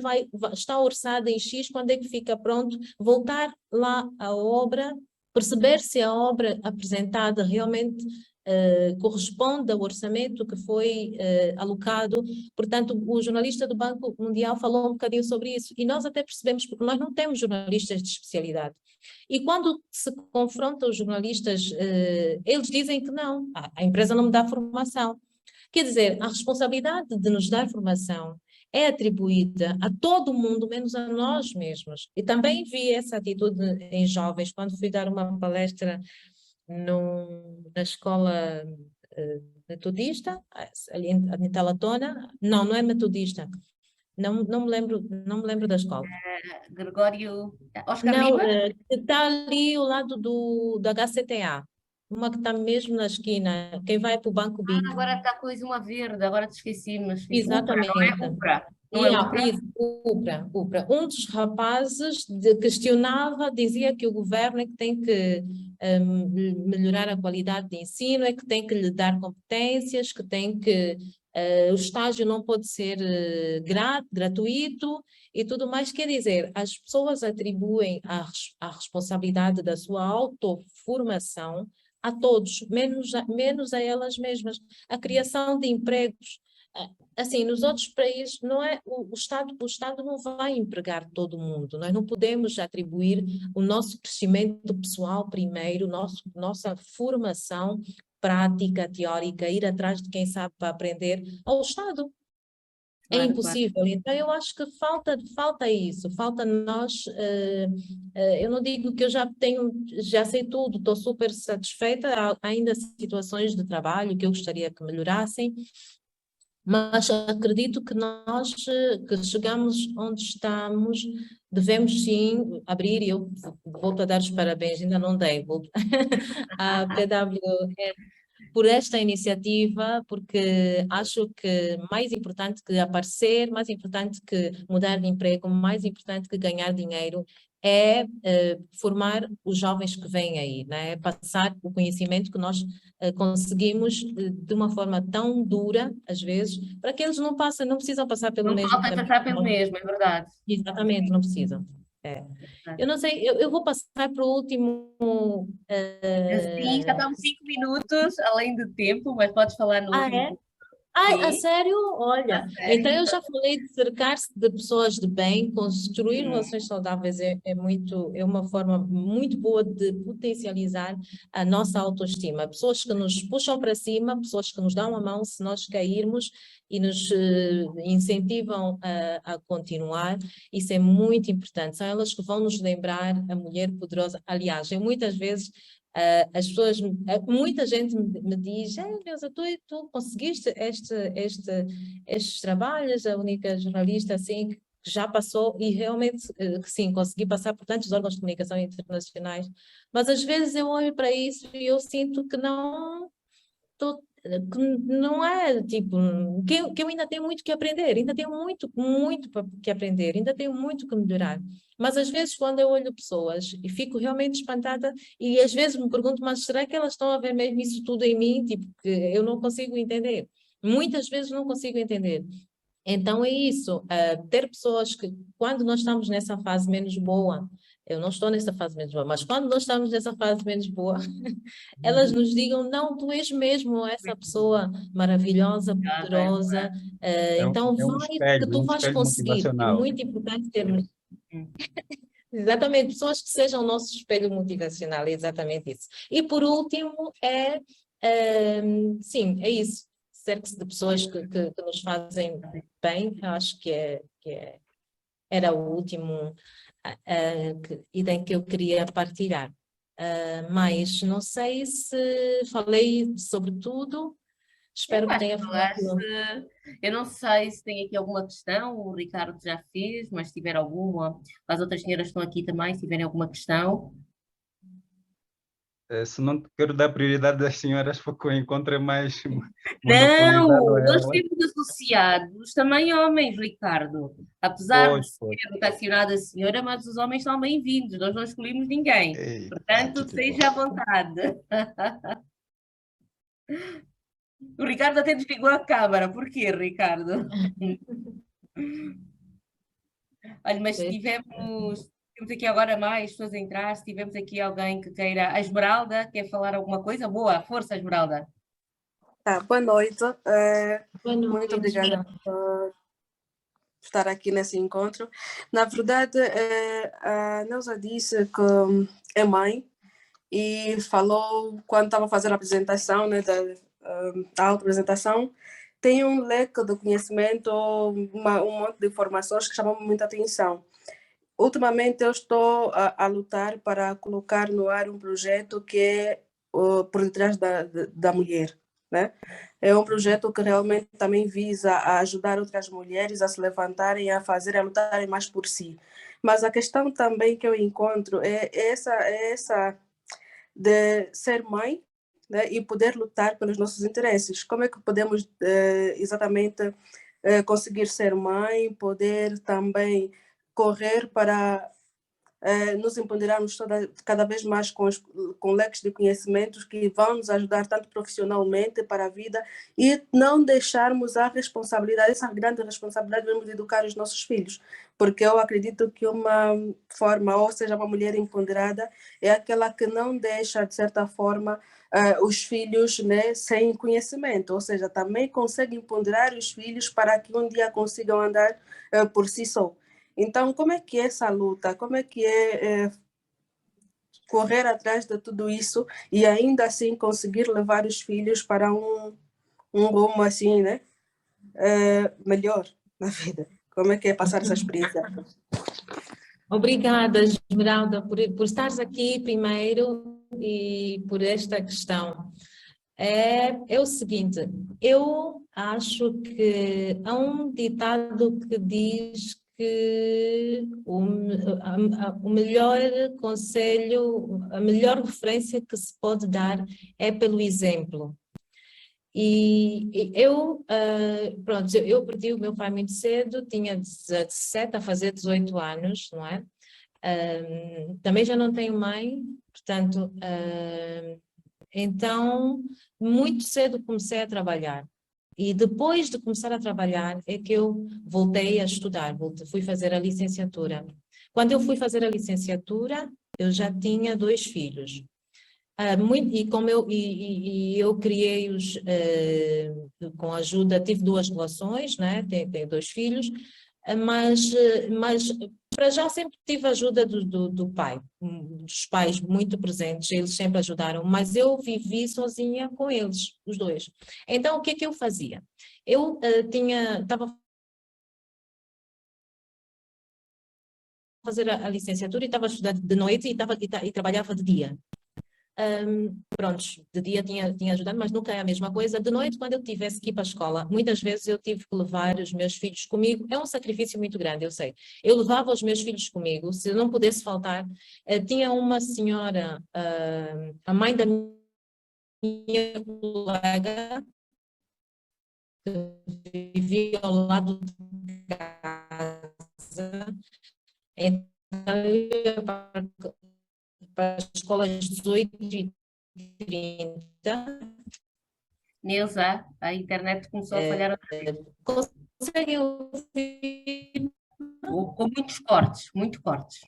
está orçada em X, quando é que fica pronto, voltar lá à obra, perceber se a obra apresentada realmente corresponde ao orçamento que foi alocado. Portanto, o jornalista do Banco Mundial falou um bocadinho sobre isso, e nós até percebemos, porque nós não temos jornalistas de especialidade. E quando se confronta os jornalistas, eles dizem que não, a empresa não me dá formação. Quer dizer, a responsabilidade de nos dar formação é atribuída a todo mundo, menos a nós mesmos. E também vi essa atitude em jovens, quando fui dar uma palestra na escola metodista, ali em Talatona. Não é metodista. Não me lembro da escola. Gregório, Oscar Não, Lima? está ali ao lado da HCTA, uma que está mesmo na esquina, quem vai para o Banco BIC. Agora está coisa uma verde, agora te esqueci, mas Upra, não Exatamente. é Upra? Não é Upra? Isso, Upra. Um dos rapazes questionava, dizia que o governo é que tem que melhorar a qualidade de ensino, é que tem que lhe dar competências, que tem que o estágio não pode ser gratuito e tudo mais. Quer dizer, as pessoas atribuem a responsabilidade da sua autoformação a todos, menos a elas mesmas. A criação de empregos. Assim, nos outros países não é o Estado não vai empregar todo mundo. Nós não podemos atribuir o nosso crescimento pessoal primeiro, nossa formação prática, teórica, ir atrás de quem sabe para aprender ao Estado. É Claro, claro. impossível. Então, eu acho que falta isso, falta nós. Eu não digo que eu já sei tudo, estou super satisfeita. Há ainda situações de trabalho que eu gostaria que melhorassem, Mas acredito que nós, que chegamos onde estamos, devemos sim abrir, e eu volto a dar os parabéns, ainda não dei, à PWE por esta iniciativa, porque acho que mais importante que aparecer, mais importante que mudar de emprego, mais importante que ganhar dinheiro, é formar os jovens que vêm aí, né? Passar o conhecimento que nós conseguimos de uma forma tão dura, às vezes, para que eles não passem, não precisam passar pelo Não mesmo falta caminho. passar pelo mesmo, é verdade. Exatamente, não precisam. Eu não sei, eu vou passar para o último. Sim, já estamos 5 minutos além do tempo, mas podes falar no Ah, último. é? Ai, a Sim, sério? Olha, a então sério. eu já falei de cercar-se de pessoas de bem, construir relações saudáveis é uma forma muito boa de potencializar a nossa autoestima. Pessoas que nos puxam para cima, pessoas que nos dão a mão se nós cairmos e nos incentivam a continuar. Isso é muito importante. São elas que vão nos lembrar a mulher poderosa. Aliás, eu muitas vezes as pessoas, muita gente me diz, Neuza, tu conseguiste estes trabalhos, a única jornalista assim que já passou, e realmente que sim, consegui passar por tantos órgãos de comunicação internacionais, mas às vezes eu olho para isso e eu sinto que que não é tipo, que eu ainda tenho muito que aprender, ainda tenho muito, muito que aprender, ainda tenho muito que melhorar. Mas às vezes quando eu olho pessoas e fico realmente espantada e às vezes me pergunto, mas será que elas estão a ver mesmo isso tudo em mim? Tipo, que eu não consigo entender. Muitas vezes não consigo entender. Então é isso, ter pessoas que, quando nós estamos nessa fase menos boa, eu não estou nessa fase menos boa, mas quando nós estamos nessa fase menos boa, elas nos digam, não, tu és mesmo essa pessoa maravilhosa, poderosa, então É vai que tu um vais espelho conseguir. É motivacional. muito importante termos, exatamente, pessoas que sejam o nosso espelho motivacional, é exatamente isso. E por último, sim, é isso, cerque-se de pessoas que nos fazem bem, eu acho era o último ideia que eu queria partilhar. Mas não sei se falei sobre tudo, espero Eu que acho tenha que falaste. falado. Eu não sei se tem aqui alguma questão, o Ricardo já fez, mas se tiver alguma, as outras senhoras estão aqui também, se tiverem alguma questão. Se não quero dar prioridade às senhoras porque o encontro é mais monopolizado Não, a nós elas. temos associados também homens, Ricardo. Apesar de Pois, ser pois. vocacionada a senhora, mas os homens são bem-vindos, nós não escolhemos ninguém. Ei, Portanto, que bom. seja à vontade. O Ricardo até desligou a câmara. Porquê, Ricardo? Olha, mas se temos aqui agora mais pessoas a entrar, se tivermos aqui alguém que queira. A Esmeralda quer falar alguma coisa? Boa, força, Esmeralda. Tá, boa noite. Boa Muito noite, obrigada Esperança. por estar aqui nesse encontro. Na verdade, a Neuza disse que é mãe e falou, quando estava fazendo a apresentação, né, a auto-apresentação, tem um leque de conhecimento, um monte de informações que chamam muita atenção. Ultimamente eu estou a lutar para colocar no ar um projeto que é por detrás da mulher, né? É um projeto que realmente também visa a ajudar outras mulheres a se levantarem, a fazer, a lutarem mais por si. Mas a questão também que eu encontro é essa de ser mãe, né, e poder lutar pelos nossos interesses. Como é que podemos exatamente conseguir ser mãe, poder também correr para nos empoderarmos cada vez mais com leques de conhecimentos que vão nos ajudar tanto profissionalmente para a vida e não deixarmos a responsabilidade, essa grande responsabilidade de educar os nossos filhos, porque eu acredito que uma forma, ou seja, uma mulher empoderada é aquela que não deixa, de certa forma, os filhos, né, sem conhecimento, ou seja, também consegue empoderar os filhos para que um dia consigam andar por si só. Então, como é que é essa luta? Como é que é correr atrás de tudo isso e ainda assim conseguir levar os filhos para um rumo assim, né? Melhor na vida? Como é que é passar essa experiência? Obrigada, Esmeralda, por estares aqui primeiro e por esta questão. é o seguinte, eu acho que há um ditado que diz que o melhor conselho, a melhor referência que se pode dar é pelo exemplo. E eu, pronto, eu perdi o meu pai muito cedo, tinha 17 a fazer 18 anos, não é? Também já não tenho mãe, portanto, então, muito cedo comecei a trabalhar. E depois de começar a trabalhar é que eu voltei a estudar, fui fazer a licenciatura. Quando eu fui fazer a licenciatura, eu já tinha 2 filhos. E como eu criei-os com a ajuda, tive 2 relações, né? Tenho 2 filhos, mas para já sempre tive a ajuda do pai, dos pais muito presentes, eles sempre ajudaram, mas eu vivi sozinha com eles, os 2. Então, o que é que eu fazia? Eu estava a fazer a licenciatura e estava a estudar de noite e trabalhava de dia. Prontos, de dia tinha ajudado, mas nunca é a mesma coisa. De noite, quando eu tivesse que ir para a escola, muitas vezes eu tive que levar os meus filhos comigo. É um sacrifício muito grande, eu sei. Eu levava os meus filhos comigo, se eu não pudesse faltar. Tinha uma senhora, a mãe da minha colega, que vivia ao lado de casa. Então, eu ia para as escolas 18h30. Neuza, a internet começou a falhar outra vez. Conseguem ouvir? Com muitos cortes, muito cortes.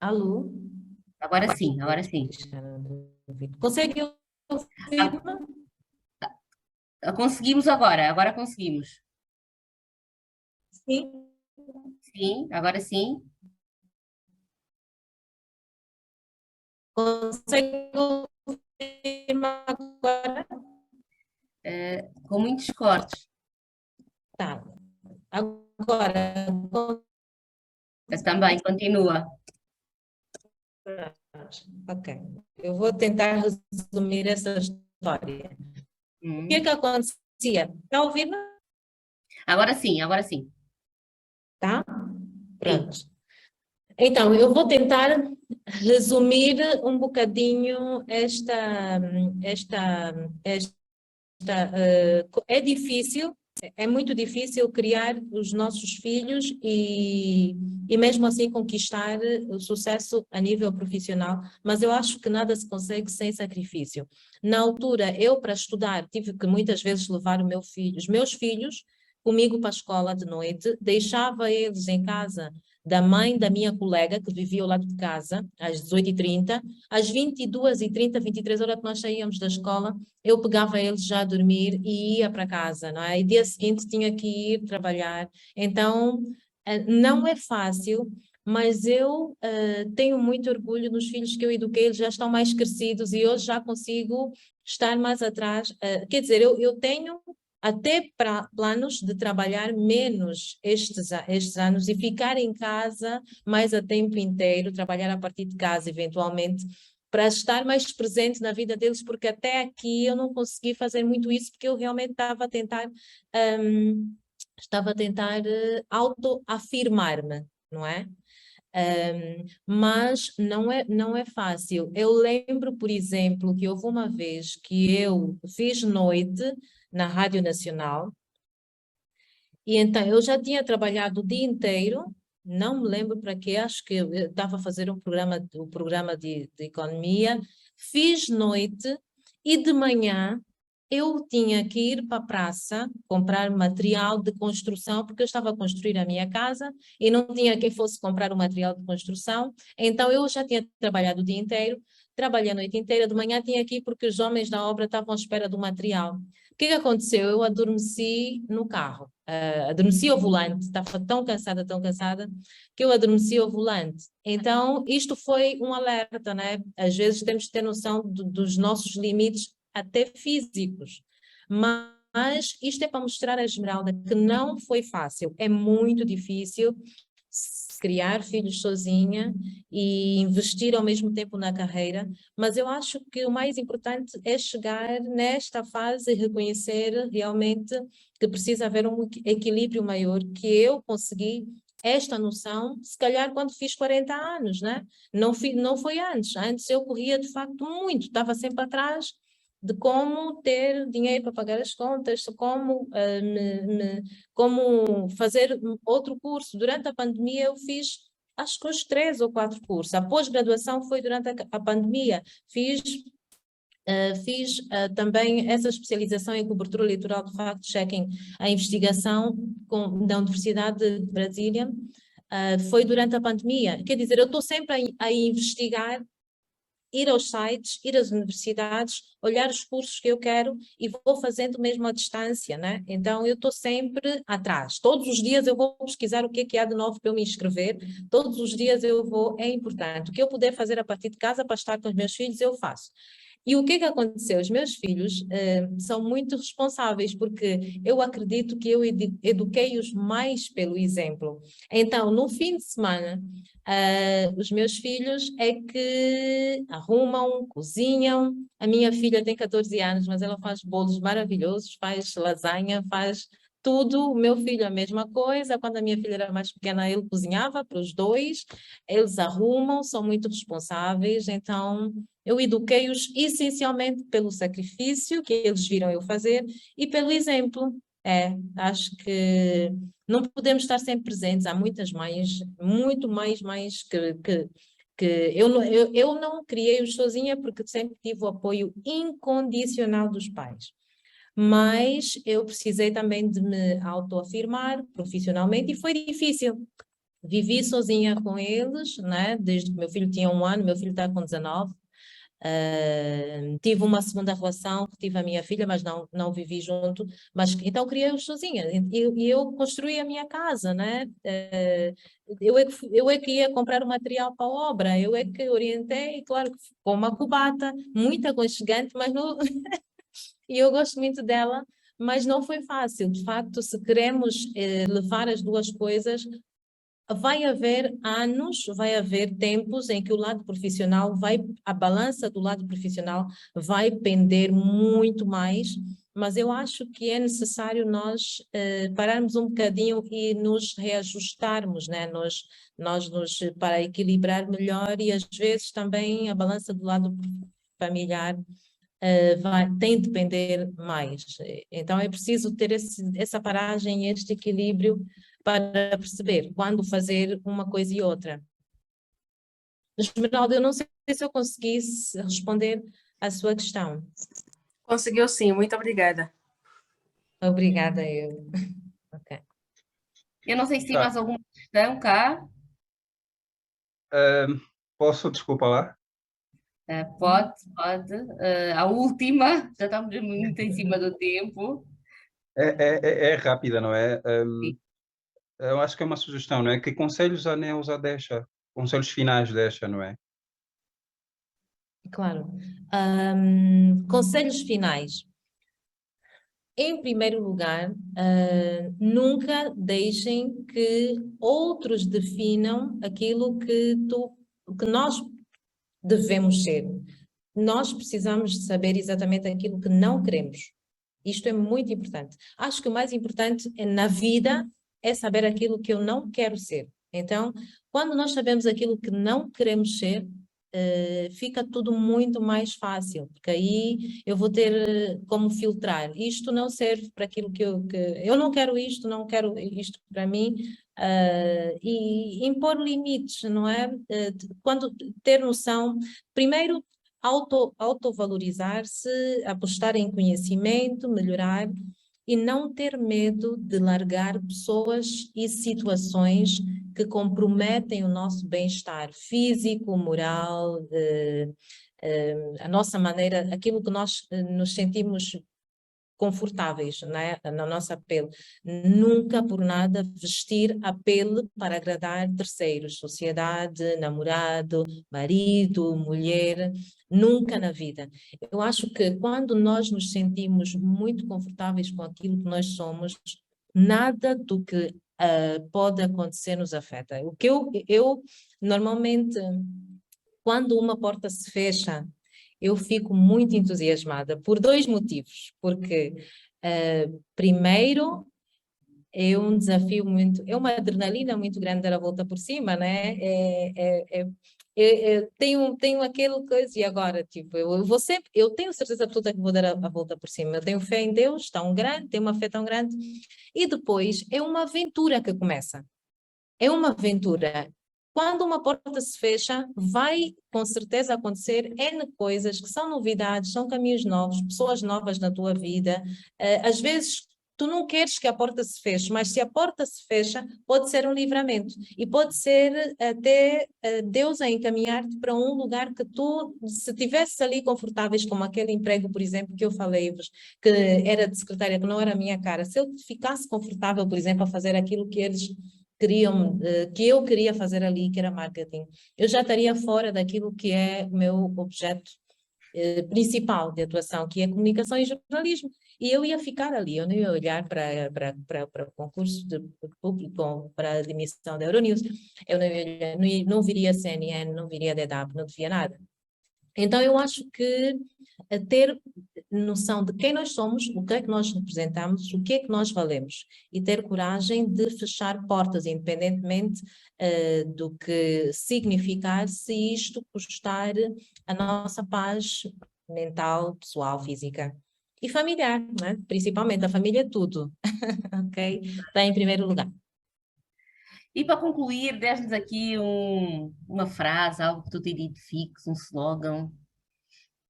Alô? Agora sim, agora sim. Conseguem ouvir? Conseguimos agora conseguimos. Sim. Sim, agora sim. Conseguem ouvir agora? Com muitos cortes. Tá. Agora, Mas também continua. ok. Eu vou tentar resumir essa história. O que é que acontecia? Está ouvindo? Agora sim, agora sim. Tá? Pronto. Então, eu vou tentar resumir um bocadinho é difícil, é muito difícil criar os nossos filhos e mesmo assim conquistar o sucesso a nível profissional, mas eu acho que nada se consegue sem sacrifício. Na altura, eu para estudar tive que muitas vezes levar os meus filhos comigo para a escola de noite, deixava eles em casa da mãe da minha colega, que vivia ao lado de casa, às 18h30, às 22h30, 23h que nós saíamos da escola, eu pegava eles já a dormir e ia para casa, não é? E dia seguinte tinha que ir trabalhar. Então, não é fácil, mas eu tenho muito orgulho nos filhos que eu eduquei, eles já estão mais crescidos e hoje já consigo estar mais atrás. Quer dizer, eu tenho até para planos de trabalhar menos estes anos e ficar em casa mais a tempo inteiro, trabalhar a partir de casa eventualmente, para estar mais presente na vida deles, porque até aqui eu não consegui fazer muito isso, porque eu realmente estava a tentar autoafirmar-me, não é? Mas não é fácil. Eu lembro, por exemplo, que houve uma vez que eu fiz noite na Rádio Nacional e então eu já tinha trabalhado o dia inteiro, não me lembro para quê, acho que eu estava a fazer um programa de economia, fiz noite e de manhã eu tinha que ir para a praça comprar material de construção, porque eu estava a construir a minha casa e não tinha quem fosse comprar o material de construção, então eu já tinha trabalhado o dia inteiro, trabalhei a noite inteira, de manhã tinha que ir porque os homens da obra estavam à espera do material. O que aconteceu? Eu adormeci no carro, adormeci ao volante, estava tão cansada, que eu adormeci ao volante. Então, isto foi um alerta, né? Às vezes temos que ter noção dos nossos limites até físicos, mas isto é para mostrar a Esmeralda que não foi fácil, é muito difícil. criar filhos sozinha e investir ao mesmo tempo na carreira, mas eu acho que o mais importante é chegar nesta fase e reconhecer realmente que precisa haver um equilíbrio maior, que eu consegui esta noção, se calhar quando fiz 40 anos, né? Não foi antes. Antes eu corria de facto muito, estava sempre atrás de como ter dinheiro para pagar as contas, como fazer outro curso. Durante a pandemia eu fiz, acho que uns 3 ou 4 cursos. A pós-graduação foi durante a pandemia. Fiz também essa especialização em cobertura eleitoral de fact-checking, a investigação da Universidade de Brasília, foi durante a pandemia. Quer dizer, eu estou sempre a investigar, ir aos sites, ir às universidades, olhar os cursos que eu quero e vou fazendo mesmo à distância, né? Então eu estou sempre atrás. Todos os dias eu vou pesquisar o que é que há de novo para eu me inscrever. Todos os dias eu vou, é importante. O que eu puder fazer a partir de casa para estar com os meus filhos, eu faço. E o que é que aconteceu? Os meus filhos são muito responsáveis, porque eu acredito que eu eduquei-os mais pelo exemplo. Então, no fim de semana, os meus filhos é que arrumam, cozinham. A minha filha tem 14 anos, mas ela faz bolos maravilhosos, faz lasanha, faz tudo. O meu filho a mesma coisa. Quando a minha filha era mais pequena, ele cozinhava para os dois. Eles arrumam, são muito responsáveis, então eu eduquei-os essencialmente pelo sacrifício que eles viram eu fazer e pelo exemplo. Acho que não podemos estar sempre presentes. Há muitas mães, muito mais mães que eu não criei-os sozinha, porque sempre tive o apoio incondicional dos pais. Mas eu precisei também de me autoafirmar profissionalmente e foi difícil. Vivi sozinha com eles, né? Desde que meu filho tinha 1 ano, meu filho está com 19. Tive uma segunda relação, que tive a minha filha, mas não vivi junto, mas então criei-os sozinha, e eu construí a minha casa, né? Eu é que ia comprar o material para a obra, eu é que orientei, claro, com uma cubata, muito aconchegante, mas não... e eu gosto muito dela, mas não foi fácil, de facto, se queremos levar as duas coisas, vai haver anos, vai haver tempos em que o lado profissional a balança do lado profissional vai pender muito mais, mas eu acho que é necessário nós pararmos um bocadinho e nos reajustarmos, né? Para equilibrar melhor, e às vezes também a balança do lado familiar tem de pender mais. Então é preciso ter essa paragem, este equilíbrio, para perceber quando fazer uma coisa e outra. Esmeralda, eu não sei se eu conseguisse responder à sua questão. Conseguiu sim, muito obrigada. Obrigada, eu. Ok. Eu não sei se tem mais alguma questão cá. Posso, desculpa lá? Pode. A última, já estamos muito em cima do tempo. É rápida, não é? Sim. Eu acho que é uma sugestão, não é? Que conselhos a Neuza deixa? Conselhos finais deixa, não é? Claro. Conselhos finais. Em primeiro lugar, nunca deixem que outros definam aquilo que nós devemos ser. Nós precisamos de saber exatamente aquilo que não queremos. Isto é muito importante. Acho que o mais importante na vida é saber aquilo que eu não quero ser. Então, quando nós sabemos aquilo que não queremos ser, fica tudo muito mais fácil, porque aí eu vou ter como filtrar. Isto não serve para aquilo que eu não quero isto, não quero isto para mim, e impor limites, não é? Quando ter noção, primeiro, autovalorizar-se, apostar em conhecimento, melhorar e não ter medo de largar pessoas e situações que comprometem o nosso bem-estar físico, moral, a nossa maneira, aquilo que nós nos sentimos confortáveis, né? Na nossa pele. Nunca por nada vestir a pele para agradar terceiros, sociedade, namorado, marido, mulher, nunca na vida. Eu acho que quando nós nos sentimos muito confortáveis com aquilo que nós somos, nada do que pode acontecer nos afeta. O que eu normalmente, quando uma porta se fecha, eu fico muito entusiasmada por 2 motivos. Porque, primeiro, é um desafio muito, é uma adrenalina muito grande dar a volta por cima, né? Tenho aquele coisa, e agora, tipo, eu vou sempre, eu tenho certeza absoluta que vou dar a volta por cima. Eu tenho fé em Deus, tão grande, tenho uma fé tão grande, e depois é uma aventura que começa. É uma aventura. Quando uma porta se fecha, vai com certeza acontecer N coisas que são novidades, são caminhos novos, pessoas novas na tua vida. Às vezes tu não queres que a porta se feche, mas se a porta se fecha, pode ser um livramento. E pode ser até Deus a encaminhar-te para um lugar que tu, se estivesse ali confortáveis, como aquele emprego, por exemplo, que eu falei-vos, que era de secretária, que não era a minha cara, se eu ficasse confortável, por exemplo, a fazer aquilo que eles queriam, que eu queria fazer ali, que era marketing, eu já estaria fora daquilo que é o meu objeto principal de atuação, que é comunicação e jornalismo. E eu ia ficar ali, eu não ia olhar para o concurso de público, para a admissão da Euronews, eu não viria CNN, não viria DW, não via nada. Então, eu acho que ter noção de quem nós somos, o que é que nós representamos, o que é que nós valemos, e ter coragem de fechar portas, independentemente do que significar, se isto custar a nossa paz mental, pessoal, física e familiar, né? Principalmente a família é tudo, ok? Está em primeiro lugar. E para concluir, dás-nos aqui uma frase, algo que tu te identifiques, um slogan,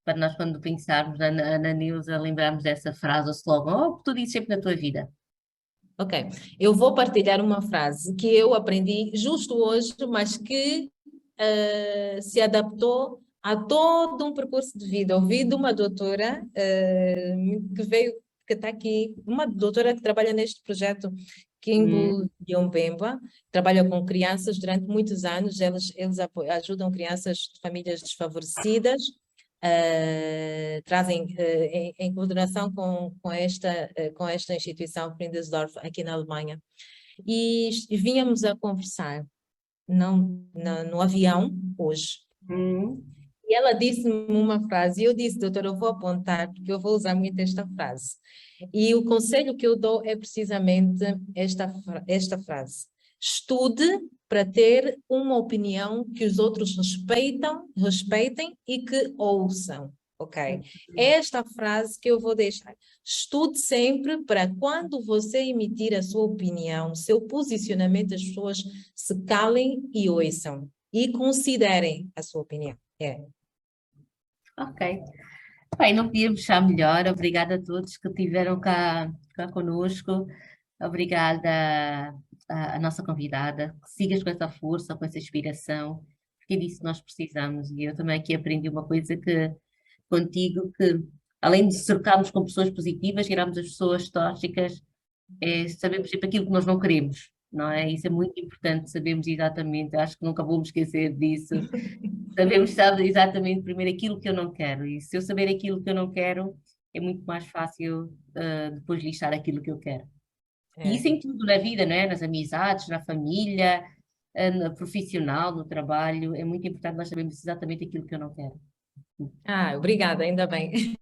para nós, quando pensarmos na Neuza, lembrarmos dessa frase ou slogan, ou o que tu dizes sempre na tua vida. Ok, eu vou partilhar uma frase que eu aprendi justo hoje, mas que se adaptou a todo um percurso de vida. Ouvi de uma doutora que está aqui, uma doutora que trabalha neste projeto Kimbo Diombemba, trabalha com crianças durante muitos anos, eles ajudam crianças de famílias desfavorecidas, trazem em coordenação com esta instituição Frindesdorf aqui na Alemanha, e vínhamos a conversar no avião hoje. E ela disse-me uma frase, e eu disse, doutora, eu vou apontar, porque eu vou usar muito esta frase. E o conselho que eu dou é precisamente esta frase. Estude para ter uma opinião que os outros respeitem e que ouçam, ok? É esta frase que eu vou deixar. Estude sempre para quando você emitir a sua opinião, seu posicionamento, as pessoas se calem e ouçam. E considerem a sua opinião. Ok. Bem, não podíamos fechar melhor. Obrigada a todos que estiveram cá conosco. Obrigada à nossa convidada. Que sigas com essa força, com essa inspiração, porque é disso que nós precisamos. E eu também aqui aprendi uma coisa contigo, que além de cercarmos com pessoas positivas, tirarmos as pessoas tóxicas, sabemos sempre aquilo que nós não queremos, não é? Isso é muito importante, sabemos exatamente, acho que nunca vou me esquecer disso. Sabe exatamente primeiro aquilo que eu não quero, e se eu saber aquilo que eu não quero, é muito mais fácil depois listar aquilo que eu quero. E isso em tudo na vida, não é? Nas amizades, na família, no profissional, no trabalho, é muito importante nós sabermos exatamente aquilo que eu não quero. Obrigada, ainda bem.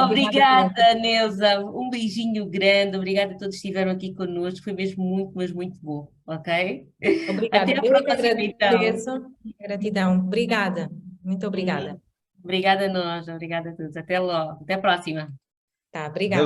Obrigada, Neuza. Um beijinho grande. Obrigada a todos que estiveram aqui connosco. Foi mesmo muito, mas muito bom, ok? Obrigada. Até a Eu próxima, então. agradeço. Gratidão. Obrigada. Muito obrigada. Obrigada a nós. Obrigada a todos. Até logo. Até a próxima. Tá, obrigada.